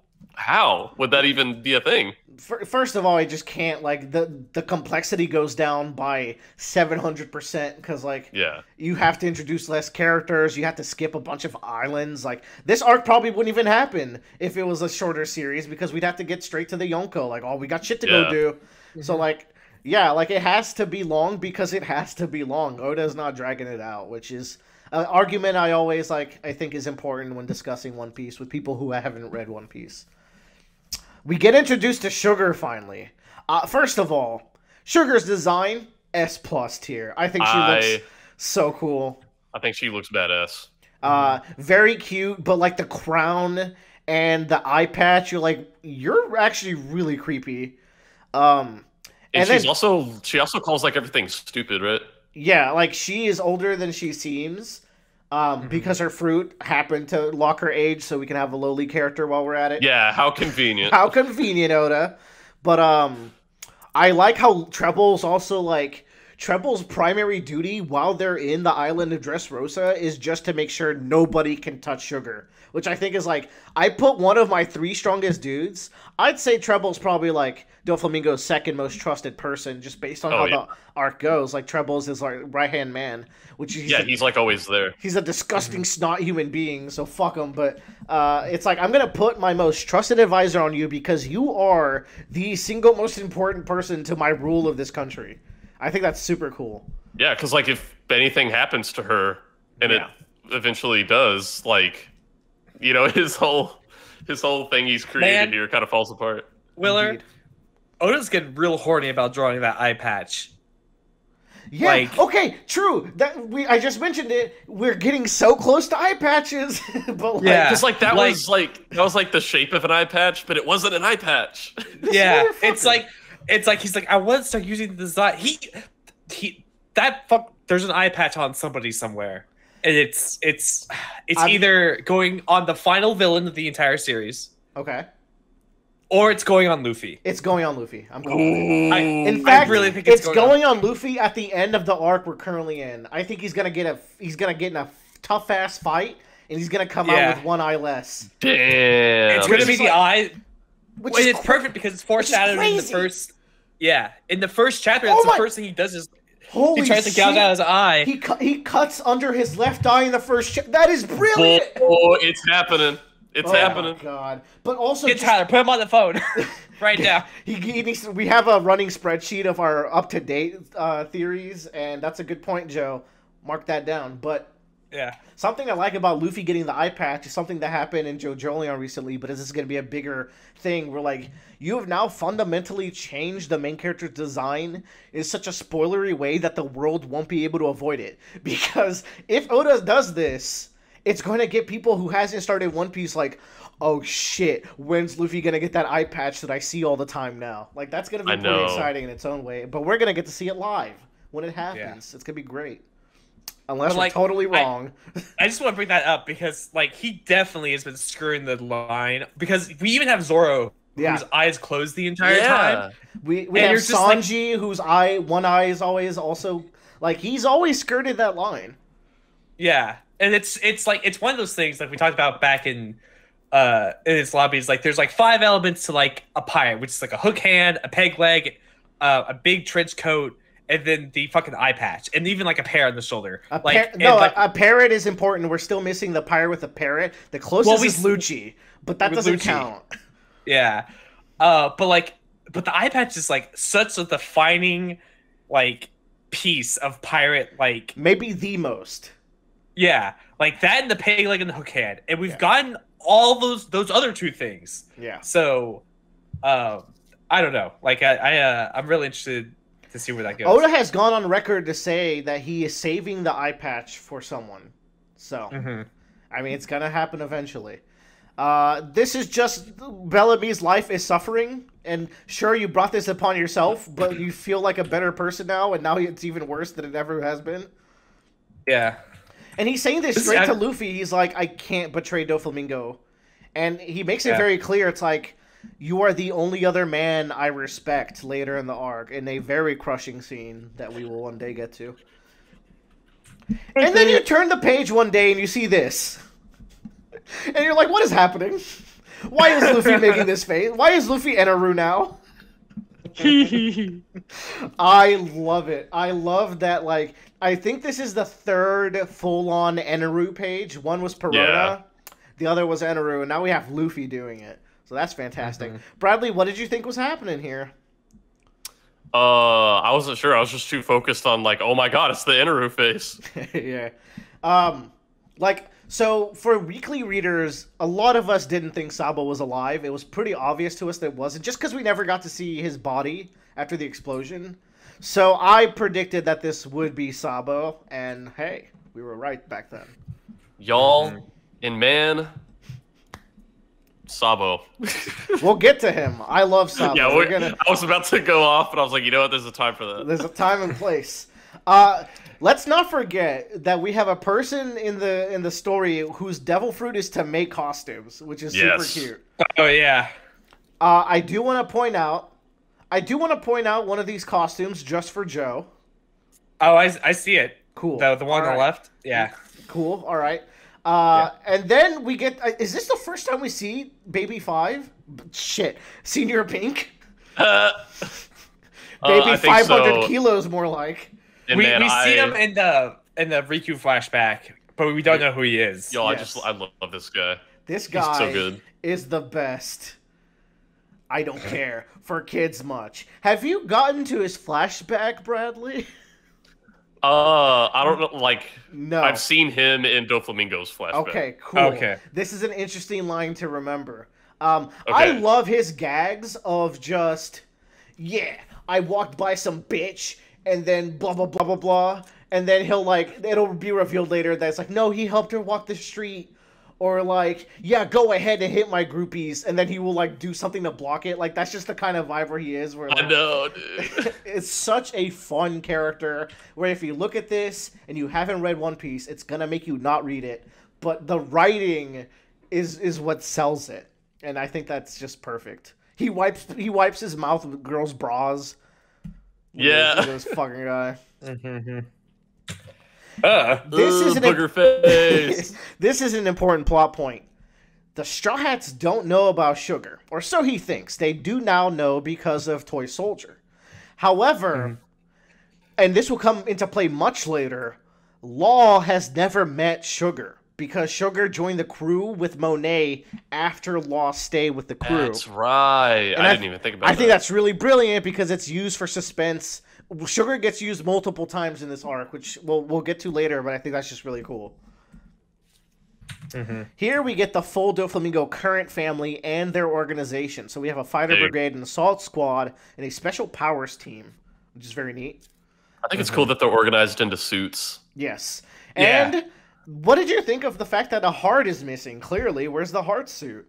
would that even be a thing? First of all, I just can't, like, the complexity goes down by 700% because, like, you have to introduce less characters, you have to skip a bunch of islands. Like, this arc probably wouldn't even happen if it was a shorter series because we'd have to get straight to the Yonko. Like, oh, we got shit to go do. So, like, like, it has to be long because it has to be long. Oda's not dragging it out, which is an argument I always, like, I think is important when discussing One Piece with people who haven't read One Piece. We get introduced to Sugar finally. First of all, Sugar's design, S+ tier. I think she looks so cool. I think she looks badass. Very cute, but like the crown and the eye patch, you're actually really creepy. And she also calls like everything stupid, right? Yeah, like she is older than she seems. Because her fruit happened to lock her age, so we can have a lowly character while we're at it. Yeah, how convenient. How convenient, Oda. But I like how Treble's also like Treble's primary duty while they're in the island of Dressrosa is just to make sure nobody can touch Sugar. Which I think is like, I put one of my 3 strongest dudes. I'd say Treble's probably like Doflamingo's second most trusted person, just based on how the arc goes. Like, Treble's his like right-hand man. He's like always there. He's a disgusting snot human being, so fuck him. But it's like, I'm going to put my most trusted advisor on you because you are the single most important person to my rule of this country. I think that's super cool. Yeah, because like if anything happens to her, and it eventually does, like, you know, his whole thing he's created here kind of falls apart. Willard, Oda's getting real horny about drawing that eye patch. Yeah. Like, okay. True. I just mentioned it. We're getting so close to eye patches, but like, because like that was like the shape of an eye patch, but it wasn't an eye patch. Yeah. It's like he's like, I want to start using the design. There's an eye patch on somebody somewhere, and it's either going on the final villain of the entire series. Okay. Or it's going on Luffy. It's going on Luffy. I'm calling it. In fact, I really think it's going on Luffy at the end of the arc we're currently in. I think he's gonna get in a tough ass fight, and he's gonna come out with one eye less. Damn. It's gonna be the eye. Which is perfect because it's foreshadowed in the first. Yeah, in the first chapter, that's the first thing he does is he tries to gouge out his eye. He cuts under his left eye in the first. That is brilliant. Oh, it's happening. It's happening. Oh my god! But also, Tyler, put him on the phone right now. He needs to, we have a running spreadsheet of our up-to-date theories, and that's a good point, Joe. Mark that down. But something I like about Luffy getting the eye patch is something that happened in JoJolion recently, but this is going to be a bigger thing. Where like you have now fundamentally changed the main character's design in such a spoilery way that the world won't be able to avoid it. Because if Oda does this, it's going to get people who hasn't started One Piece like, oh shit, when's Luffy going to get that eye patch that I see all the time now? Like, that's going to be pretty exciting in its own way. But we're going to get to see it live when it happens. Yeah. It's going to be great. Unless we're totally wrong. I just want to bring that up because, like, he definitely has been screwing the line. Because we even have Zoro, whose eyes closed the entire time. We have Sanji, whose one eye is always also... Like, he's always skirted that line. Yeah. And it's like it's one of those things like we talked about back in its lobbies. Like there's like 5 elements to like a pirate, which is like a hook hand, a peg leg, a big trench coat, and then the fucking eye patch, and even like a pear on the shoulder. A parrot is important. We're still missing the pirate with a parrot. The closest is Lucci, but that doesn't count. Yeah, but the eye patch is like such a defining like piece of pirate, like maybe the most. Yeah, like that and the peg leg and the hook hand. And we've gotten all those other 2 things. Yeah. So, I don't know. Like, I'm really interested to see where that goes. Oda has gone on record to say that he is saving the eye patch for someone. So, I mean, it's going to happen eventually. This is just Bellamy's life is suffering. And sure, you brought this upon yourself, but you feel like a better person now, and now it's even worse than it ever has been. Yeah. And he's saying this straight to Luffy. He's like, I can't betray Doflamingo. And he makes it very clear. It's like, you are the only other man I respect later in the arc. In a very crushing scene that we will one day get to. And then you turn the page one day and you see this. And you're like, what is happening? Why is Luffy making this face? Why is Luffy Eneru now? I love it. I love that, like... I think this is the 3rd full-on Eneru page. One was Perona, the other was Eneru, and now we have Luffy doing it. So that's fantastic. Bradley, what did you think was happening here? I wasn't sure. I was just too focused on, like, oh my god, it's the Eneru face. Yeah. So for weekly readers, a lot of us didn't think Sabo was alive. It was pretty obvious to us that it wasn't, just because we never got to see his body after the explosion. So I predicted that this would be Sabo, and hey, we were right back then. Y'all, and man, Sabo. We'll get to him. I love Sabo. Yeah, I was about to go off, but I was like, you know what? There's a time for that. There's a time and place. Let's not forget that we have a person in the story whose devil fruit is to make costumes, which is super cute. Oh yeah. I do want to point out one of these costumes just for Joe. Oh, I see it. Cool. The one on the left. Yeah. Cool. All right. Yeah. And then we get. Is this the first time we see Baby 5? Shit. Senior Pink. Baby I think 500 so. kilos, more like. And We man, see him in the Riku flashback, but we don't know who he is. Yo, Yes. I love this guy. This He's guy so good. is the best. I don't care for kids much. Have you gotten to his flashback, Bradley? I don't know. Like, No. I've seen him in Doflamingo's flashback. Okay, cool. Okay. This is an interesting line to remember. I Okay. love his gags of just, yeah, I walked by some bitch, and then blah, blah, blah, blah, blah. And then it'll be revealed later that it's like, no, he helped her walk the street. Or like, yeah, go ahead and hit my groupies. And then he will like do something to block it. Like, that's just the kind of vibe where he is. Where, like, I know, dude. it's such a fun character where if you look at this and you haven't read One Piece, it's gonna make you not read it. But the writing is what sells it. And I think that's just perfect. He wipes his mouth with girls' bras. Yeah. This fucking guy. Mm-hmm. This is booger face. This is an important plot point. The Straw Hats don't know about Sugar, or so he thinks. They do now know because of Toy Soldier. However, and this will come into play much later, Law has never met Sugar because Sugar joined the crew with Monet after Law stayed with the crew. That's right. And I didn't even think about that. I think that's really brilliant because it's used for suspense. Sugar gets used multiple times in this arc, which we'll get to later, but I think that's just really cool. Mm-hmm. Here we get the full Doflamingo current family and their organization. So we have a fighter brigade, an assault squad, and a special powers team, which is very neat. I think it's cool that they're organized into suits. Yes. Yeah. And what did you think of the fact that a heart is missing? Clearly, where's the heart suit?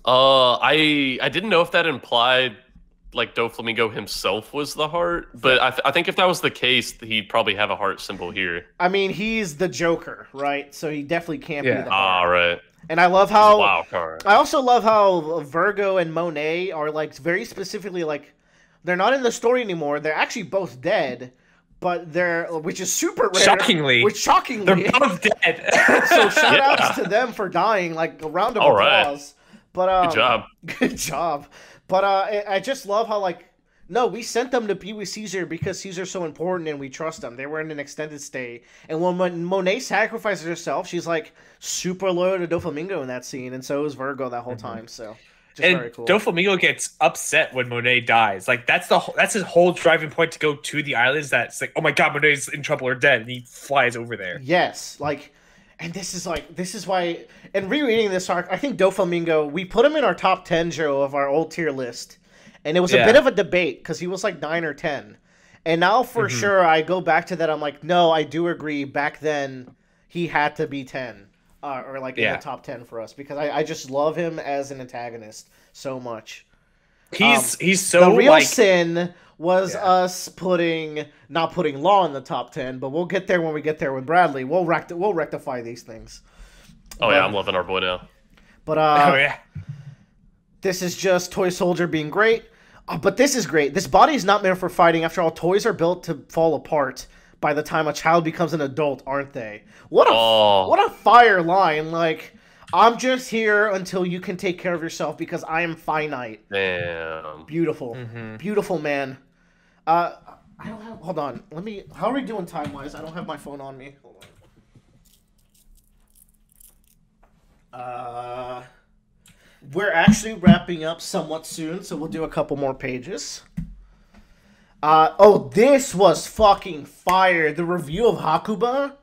I didn't know if that implied like Doflamingo himself was the heart, but I think if that was the case, he'd probably have a heart symbol here. I mean, he's the Joker, right? So he definitely can't be the heart. Ah, right. And I love how Wow, card. I also love how Virgo and Monet are like very specifically like they're not in the story anymore. They're actually both dead, but which is super rare. Shockingly. Shockingly, They're both dead. so shout outs to them for dying. Like a round of All right. applause. But Good job. Good job. But I just love how like no, we sent them to be with Caesar because Caesar's so important and we trust them. They were in an extended stay. And when Monet sacrifices herself, she's like super loyal to Doflamingo in that scene, and so is Virgo that whole time. So just And very cool. Doflamingo gets upset when Monet dies. Like that's his whole driving point to go to the islands. That's like, oh my god, Monet's in trouble or dead, and he flies over there. Yes, like, and this is why. And rereading this arc, I think Doflamingo, we put him in our top 10, Joe, of our old tier list, and it was a bit of a debate because he was like 9 or 10, and now for sure I go back to that. I'm like, no, I do agree. Back then, he had to be 10, or like in the top 10 for us because I just love him as an antagonist so much. He's so the real like sin was us not putting Law in the top 10, but we'll get there when we get there with Bradley. We'll rectify these things. Oh yeah, I'm loving our boy now. But oh yeah. This is just Toy Soldier being great. But this is great. This body is not meant for fighting. After all, toys are built to fall apart by the time a child becomes an adult, aren't they? What a fire line! Like, I'm just here until you can take care of yourself because I am finite. Damn. Beautiful, beautiful man. I don't have. Hold on. How are we doing time wise? I don't have my phone on me. Hold on. We're actually wrapping up somewhat soon, so we'll do a couple more pages. This was fucking fire. The review of Hakuba.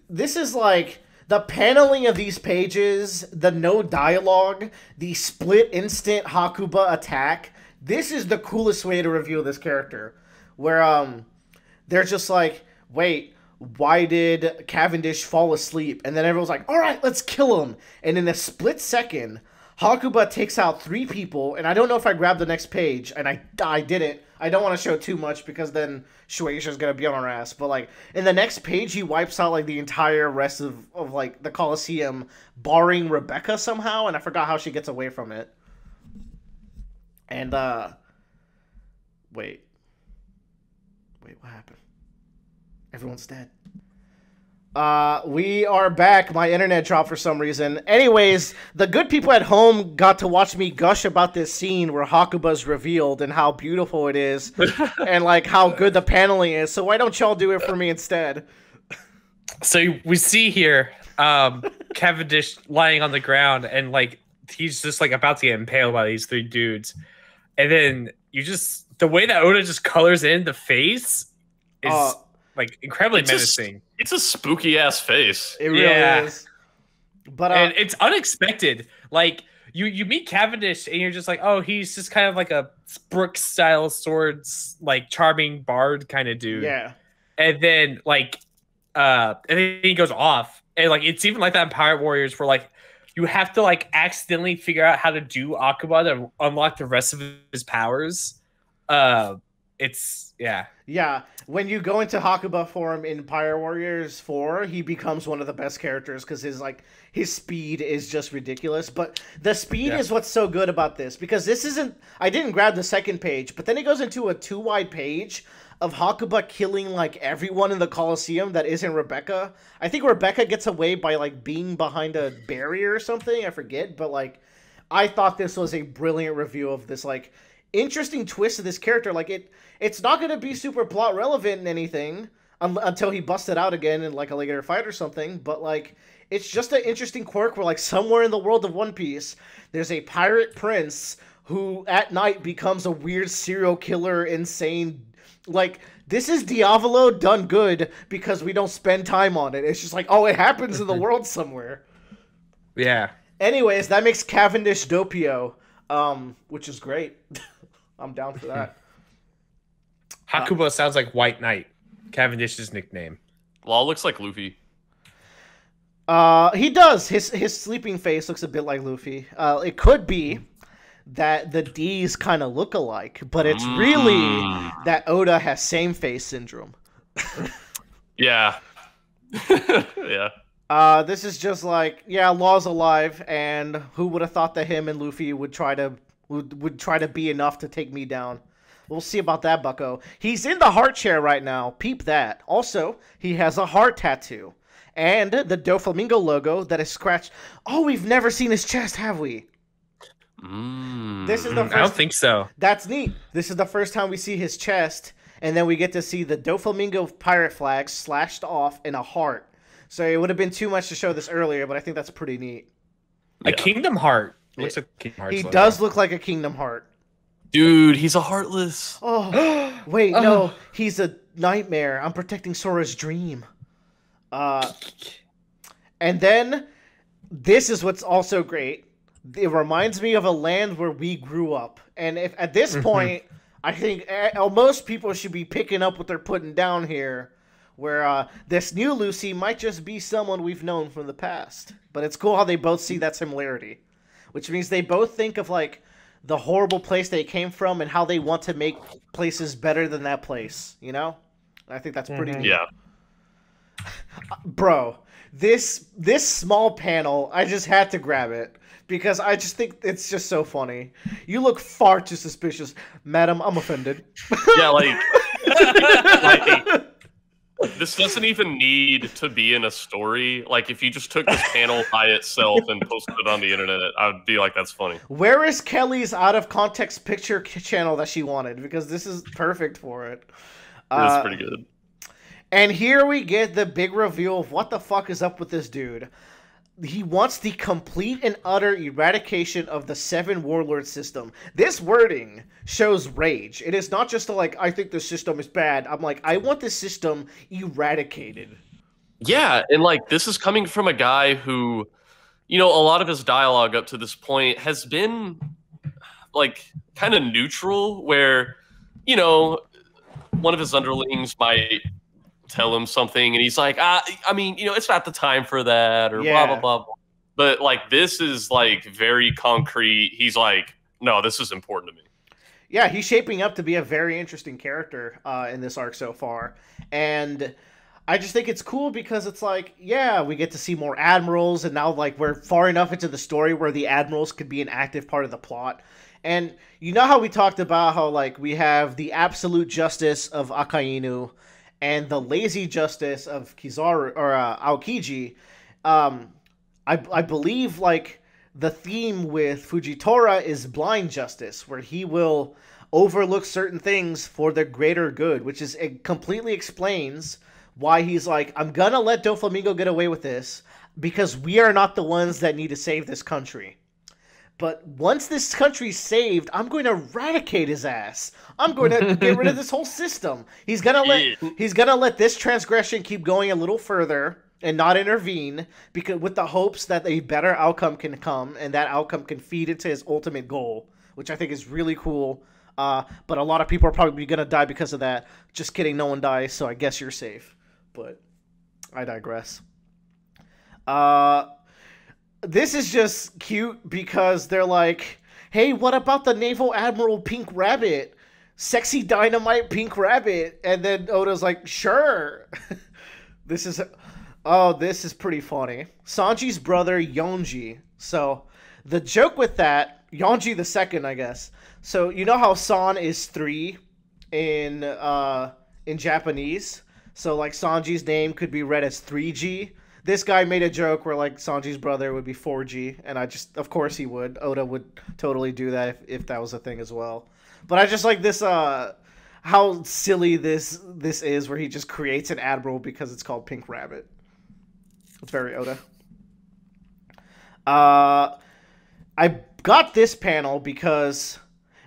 This is like the paneling of these pages, the no dialogue, the split instant Hakuba attack. This is the coolest way to review this character. Where they're just like, wait, why did Cavendish fall asleep? And then everyone's like, all right, let's kill him. And in a split second, Hakuba takes out 3 people. And I don't know if I grabbed the next page. And I didn't. I don't want to show too much because then Shueisha's going to be on our ass. But like in the next page, he wipes out like the entire rest of like the Colosseum, barring Rebecca somehow. And I forgot how she gets away from it. And, wait. Wait, what happened? Everyone's dead. We are back. My internet dropped for some reason. Anyways, the good people at home got to watch me gush about this scene where Hakuba's revealed and how beautiful it is and like how good the paneling is. So why don't y'all do it for me instead? So we see here Cavendish lying on the ground and like he's just like about to get impaled by these three dudes. And then the way that Oda just colors in the face is like incredibly menacing. It's a spooky ass face. It really is. But and it's unexpected. Like you meet Cavendish and you're just like, oh, he's just kind of like a Brooks style swords, like charming bard kind of dude. Yeah. And then and then he goes off. And like it's even like that in Pirate Warriors where like you have to like accidentally figure out how to do Akuba to unlock the rest of his powers. Yeah. When you go into Hakuba form in Pirate Warriors 4, he becomes one of the best characters because his speed is just ridiculous. But the speed is what's so good about this, because this isn't. I didn't grab the second page, but then it goes into a 2-wide page of Hakuba killing like everyone in the Colosseum that isn't Rebecca. I think Rebecca gets away by like being behind a barrier or something. I forget, but like I thought this was a brilliant review of this like interesting twist of this character. Like it's not going to be super plot relevant in anything until he busts it out again in like a later fight or something. But like it's just an interesting quirk where like somewhere in the world of One Piece, there's a pirate prince who at night becomes a weird serial killer, insane. Like this is Diavolo done good because we don't spend time on it. It's just like, oh, it happens in the world somewhere. Yeah. Anyways, that makes Cavendish Doppio, which is great. I'm down for that. Hakuba sounds like White Knight, Cavendish's nickname. Law looks like Luffy. He does. His sleeping face looks a bit like Luffy. It could be that the D's kind of look alike, but it's really that Oda has same face syndrome. Yeah. Yeah. This is just like, yeah, Law's alive, and who would have thought that him and Luffy would try to be enough to take me down. We'll see about that, bucko. He's in the heart chair right now. Peep that. Also, he has a heart tattoo. And the Doflamingo logo that is scratched. Oh, we've never seen his chest, have we? This is the first... I don't think so. That's neat. This is the first time we see his chest, and then we get to see the Doflamingo pirate flag slashed off in a heart. So it would have been too much to show this earlier, but I think that's pretty neat. A Kingdom Heart. Looks like Kingdom Heart. He does look like a Kingdom Heart. Dude, he's a Heartless. Oh, wait, no. He's a nightmare. I'm protecting Sora's dream. And then, this is what's also great. It reminds me of a land where we grew up. And if at this point, I think most people should be picking up what they're putting down here. Where this new Lucy might just be someone we've known from the past. But it's cool how they both see that similarity. Which means they both think of, like, the horrible place they came from and how they want to make places better than that place, you know? I think that's pretty neat. Yeah. Bro, this small panel, I just had to grab it. Because I just think it's just so funny. You look far too suspicious. Madam, I'm offended. Yeah, like this doesn't even need to be in a story. Like, if you just took this panel by itself and posted it on the internet, I would be like, that's funny. Where is Kelly's out-of-context picture channel that she wanted? Because this is perfect for it. It's pretty good. And here we get the big reveal of what the fuck is up with this dude. He wants the complete and utter eradication of the 7 warlord system. This wording shows rage. It is not just like, I think the system is bad. I'm like, I want the system eradicated. Yeah, and like, this is coming from a guy who, you know, a lot of his dialogue up to this point has been like kind of neutral, where, you know, one of his underlings might tell him something and he's like, I mean, you know, it's not the time for that, or blah, blah, blah, blah. But like, this is like very concrete. He's like, no, this is important to me. Yeah, he's shaping up to be a very interesting character in this arc so far. And I just think it's cool because it's like, yeah, we get to see more admirals, and now like we're far enough into the story where the admirals could be an active part of the plot. And you know how we talked about how like we have the absolute justice of Akainu and the lazy justice of Kizaru or Aokiji. I believe like the theme with Fujitora is blind justice, where he will overlook certain things for the greater good, which is it completely explains why he's like, I'm gonna let Doflamingo get away with this because we are not the ones that need to save this country. But once this country's saved, I'm going to eradicate his ass. I'm going to get rid of this whole system. He's gonna let this transgression keep going a little further and not intervene, because with the hopes that a better outcome can come and that outcome can feed into his ultimate goal, which I think is really cool. But a lot of people are probably going to die because of that. Just kidding, no one dies, so I guess you're safe. But I digress. This is just cute because they're like, hey, what about the Naval Admiral Pink Rabbit? Sexy Dynamite Pink Rabbit. And then Oda's like, sure. This is pretty funny. Sanji's brother, Yonji. So the joke with that, Yonji the second, I guess. So you know how San is 3 in Japanese? So like Sanji's name could be read as 3G. This guy made a joke where like Sanji's brother would be 4G, and of course he would. Oda would totally do that if that was a thing as well. But I just like this how silly this is, where he just creates an admiral because it's called Pink Rabbit. It's very Oda. I got this panel because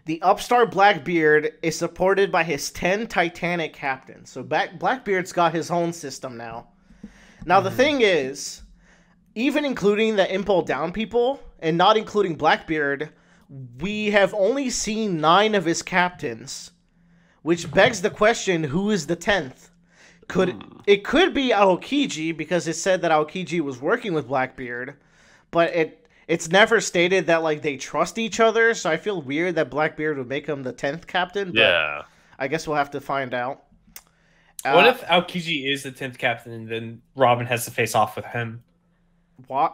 the upstart Blackbeard is supported by his 10 Titanic captains. So Blackbeard's got his own system now. Now, the thing is, even including the Impel Down people, and not including Blackbeard, we have only seen 9 of his captains, which begs the question, who is the 10th? It could be Aokiji, because it said that Aokiji was working with Blackbeard, but it's never stated that like they trust each other, so I feel weird that Blackbeard would make him the 10th captain, but yeah. I guess we'll have to find out. What if Aokiji is the 10th captain and then Robin has to face off with him? Why?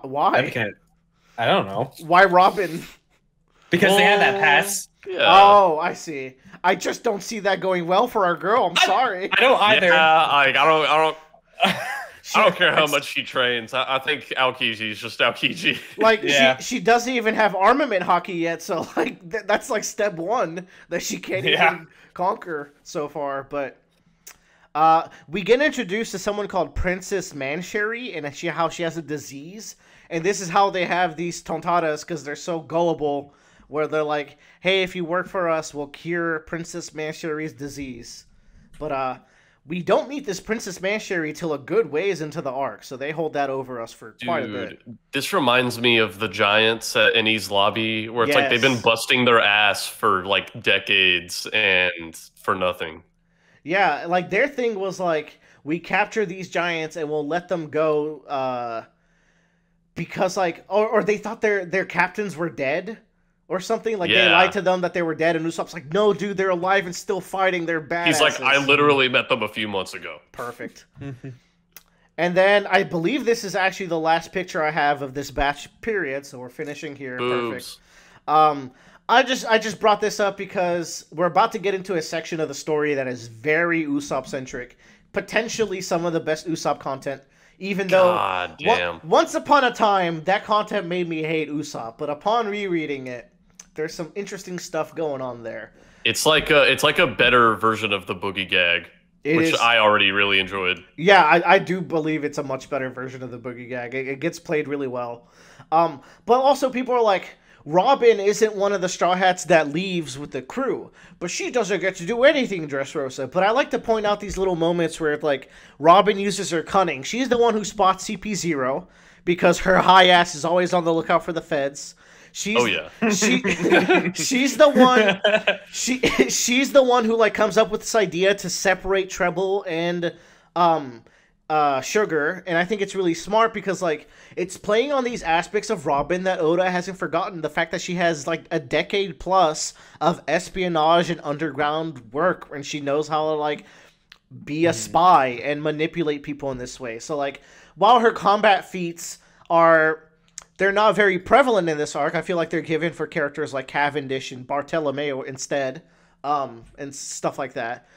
I don't know. Why Robin? Because they had that pass. Yeah. Oh, I see. I just don't see that going well for our girl. I'm sorry. I don't either. Yeah, I don't care how much she trains. I think Aokiji is just Aokiji. Like, she doesn't even have armament hockey yet, so like that's like step 1 that she can't even conquer so far. But we get introduced to someone called Princess Mancherry, and how she has a disease. And this is how they have these Tomtatas, because they're so gullible, where they're like, hey, if you work for us, we'll cure Princess Mancherry's disease. But we don't meet this Princess Mancherry till a good ways into the arc, so they hold that over us for quite a bit. This reminds me of the Giants at Eni's Lobby, where it's like they've been busting their ass for like decades and for nothing. Yeah, like their thing was like, we capture these giants and we'll let them go because like, or they thought their captains were dead or something. Like they lied to them that they were dead, and Usopp's like, no, dude, they're alive and still fighting. They're bad. He's like, I literally met them a few months ago. Perfect. And then I believe this is actually the last picture I have of this batch period, so we're finishing here. Boobs. Perfect. I just brought this up because we're about to get into a section of the story that is very Usopp-centric. Potentially some of the best Usopp content, even though once upon a time, that content made me hate Usopp, but upon rereading it, there's some interesting stuff going on there. It's like a better version of the Boogie Gag, which I already really enjoyed. Yeah, I do believe it's a much better version of the Boogie Gag. It gets played really well. But also people are like, Robin isn't one of the Straw Hats that leaves with the crew, but she doesn't get to do anything, Dressrosa. But I like to point out these little moments where, like, Robin uses her cunning. She's the one who spots CP0 because her high ass is always on the lookout for the feds. She's the one. She's the one who like comes up with this idea to separate Treble and Sugar, and I think it's really smart because like it's playing on these aspects of Robin that Oda hasn't forgotten. The fact that she has like a decade plus of espionage and underground work, and she knows how to like be a spy and manipulate people in this way. So like while her combat feats are they're not very prevalent in this arc. I feel like they're given for characters like Cavendish and Bartolomeo instead, and stuff like that.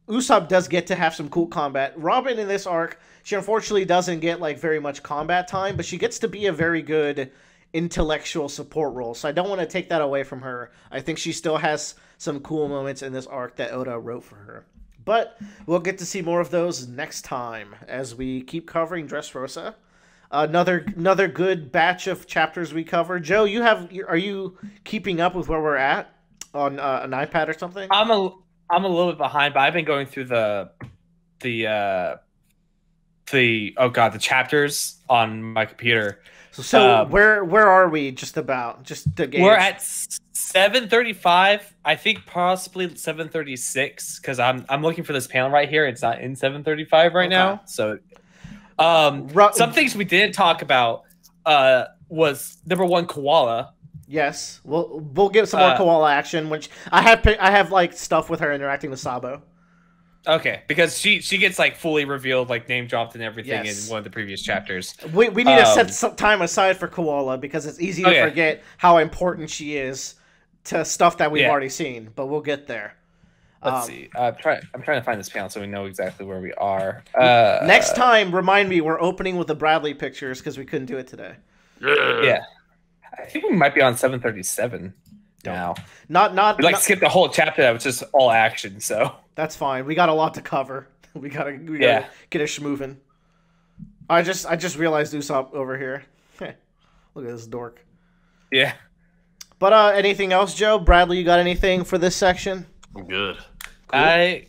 Usopp does get to have some cool combat. Robin in this arc, she unfortunately doesn't get like very much combat time, but she gets to be a very good intellectual support role. So I don't want to take that away from her. I think she still has some cool moments in this arc that Oda wrote for her. But we'll get to see more of those next time as we keep covering Dressrosa. Another good batch of chapters we cover. Joe, are you keeping up with where we're at on an iPad or something? I'm a little bit behind, but I've been going through the chapters on my computer. So where are we? Just the game. We're at 735. I think possibly 736 because I'm looking for this panel right here. It's not in 735 right now. So some things we didn't talk about was number 1, Koala. Yes, we'll get some more Koala action. Which I have like stuff with her interacting with Sabo. Okay, because she gets like fully revealed, like name dropped and everything in one of the previous chapters. We need to set some time aside for Koala because it's easy to forget how important she is to stuff that we've already seen. But we'll get there. Let's see. I'm trying to find this panel so we know exactly where we are. Next time, remind me we're opening with the Bradley pictures because we couldn't do it today. Yeah, I think we might be on 737 now. We skip the whole chapter that was just all action. So that's fine. We got a lot to cover. We gotta get a schmoovin'. I just realized Usopp over here. Look at this dork. Yeah. But anything else, Joe? Bradley, you got anything for this section? I'm good. Cool. I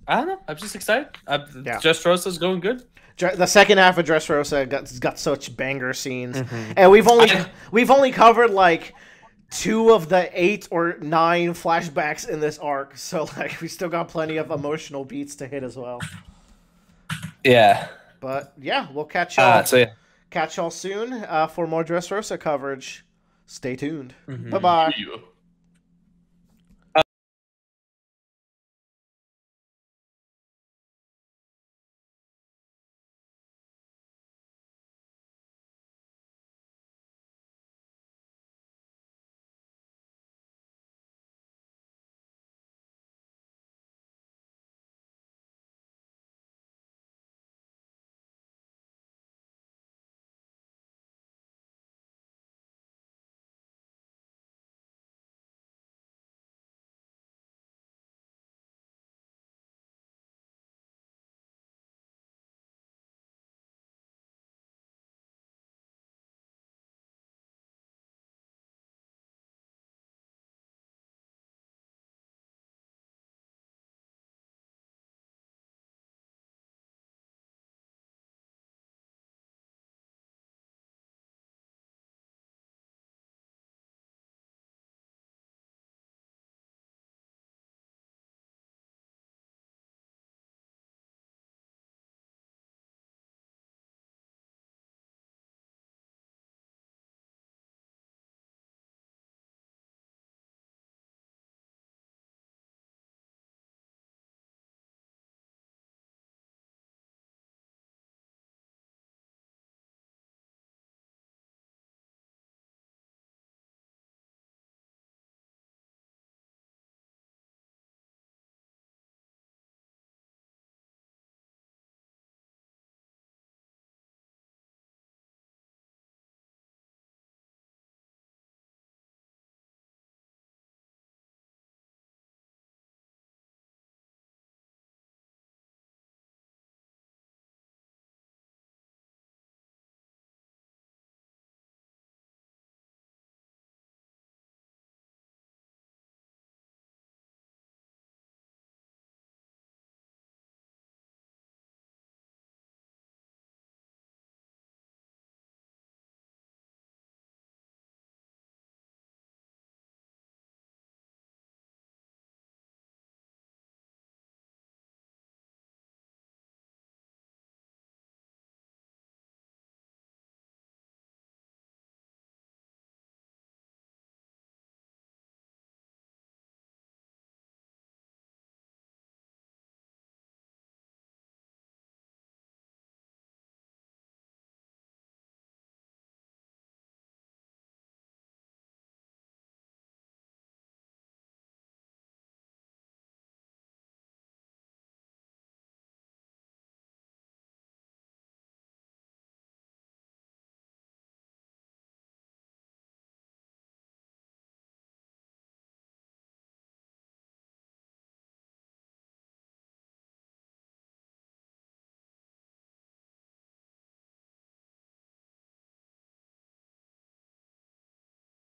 don't know. I'm just excited. Dressrosa's going good. The second half of Dressrosa got such banger scenes, and we've only covered like 2 of the 8 or 9 flashbacks in this arc, so like we still got plenty of emotional beats to hit as well. Yeah. But yeah, we'll catch y'all. Catch y'all soon for more Dressrosa coverage. Stay tuned. Bye bye.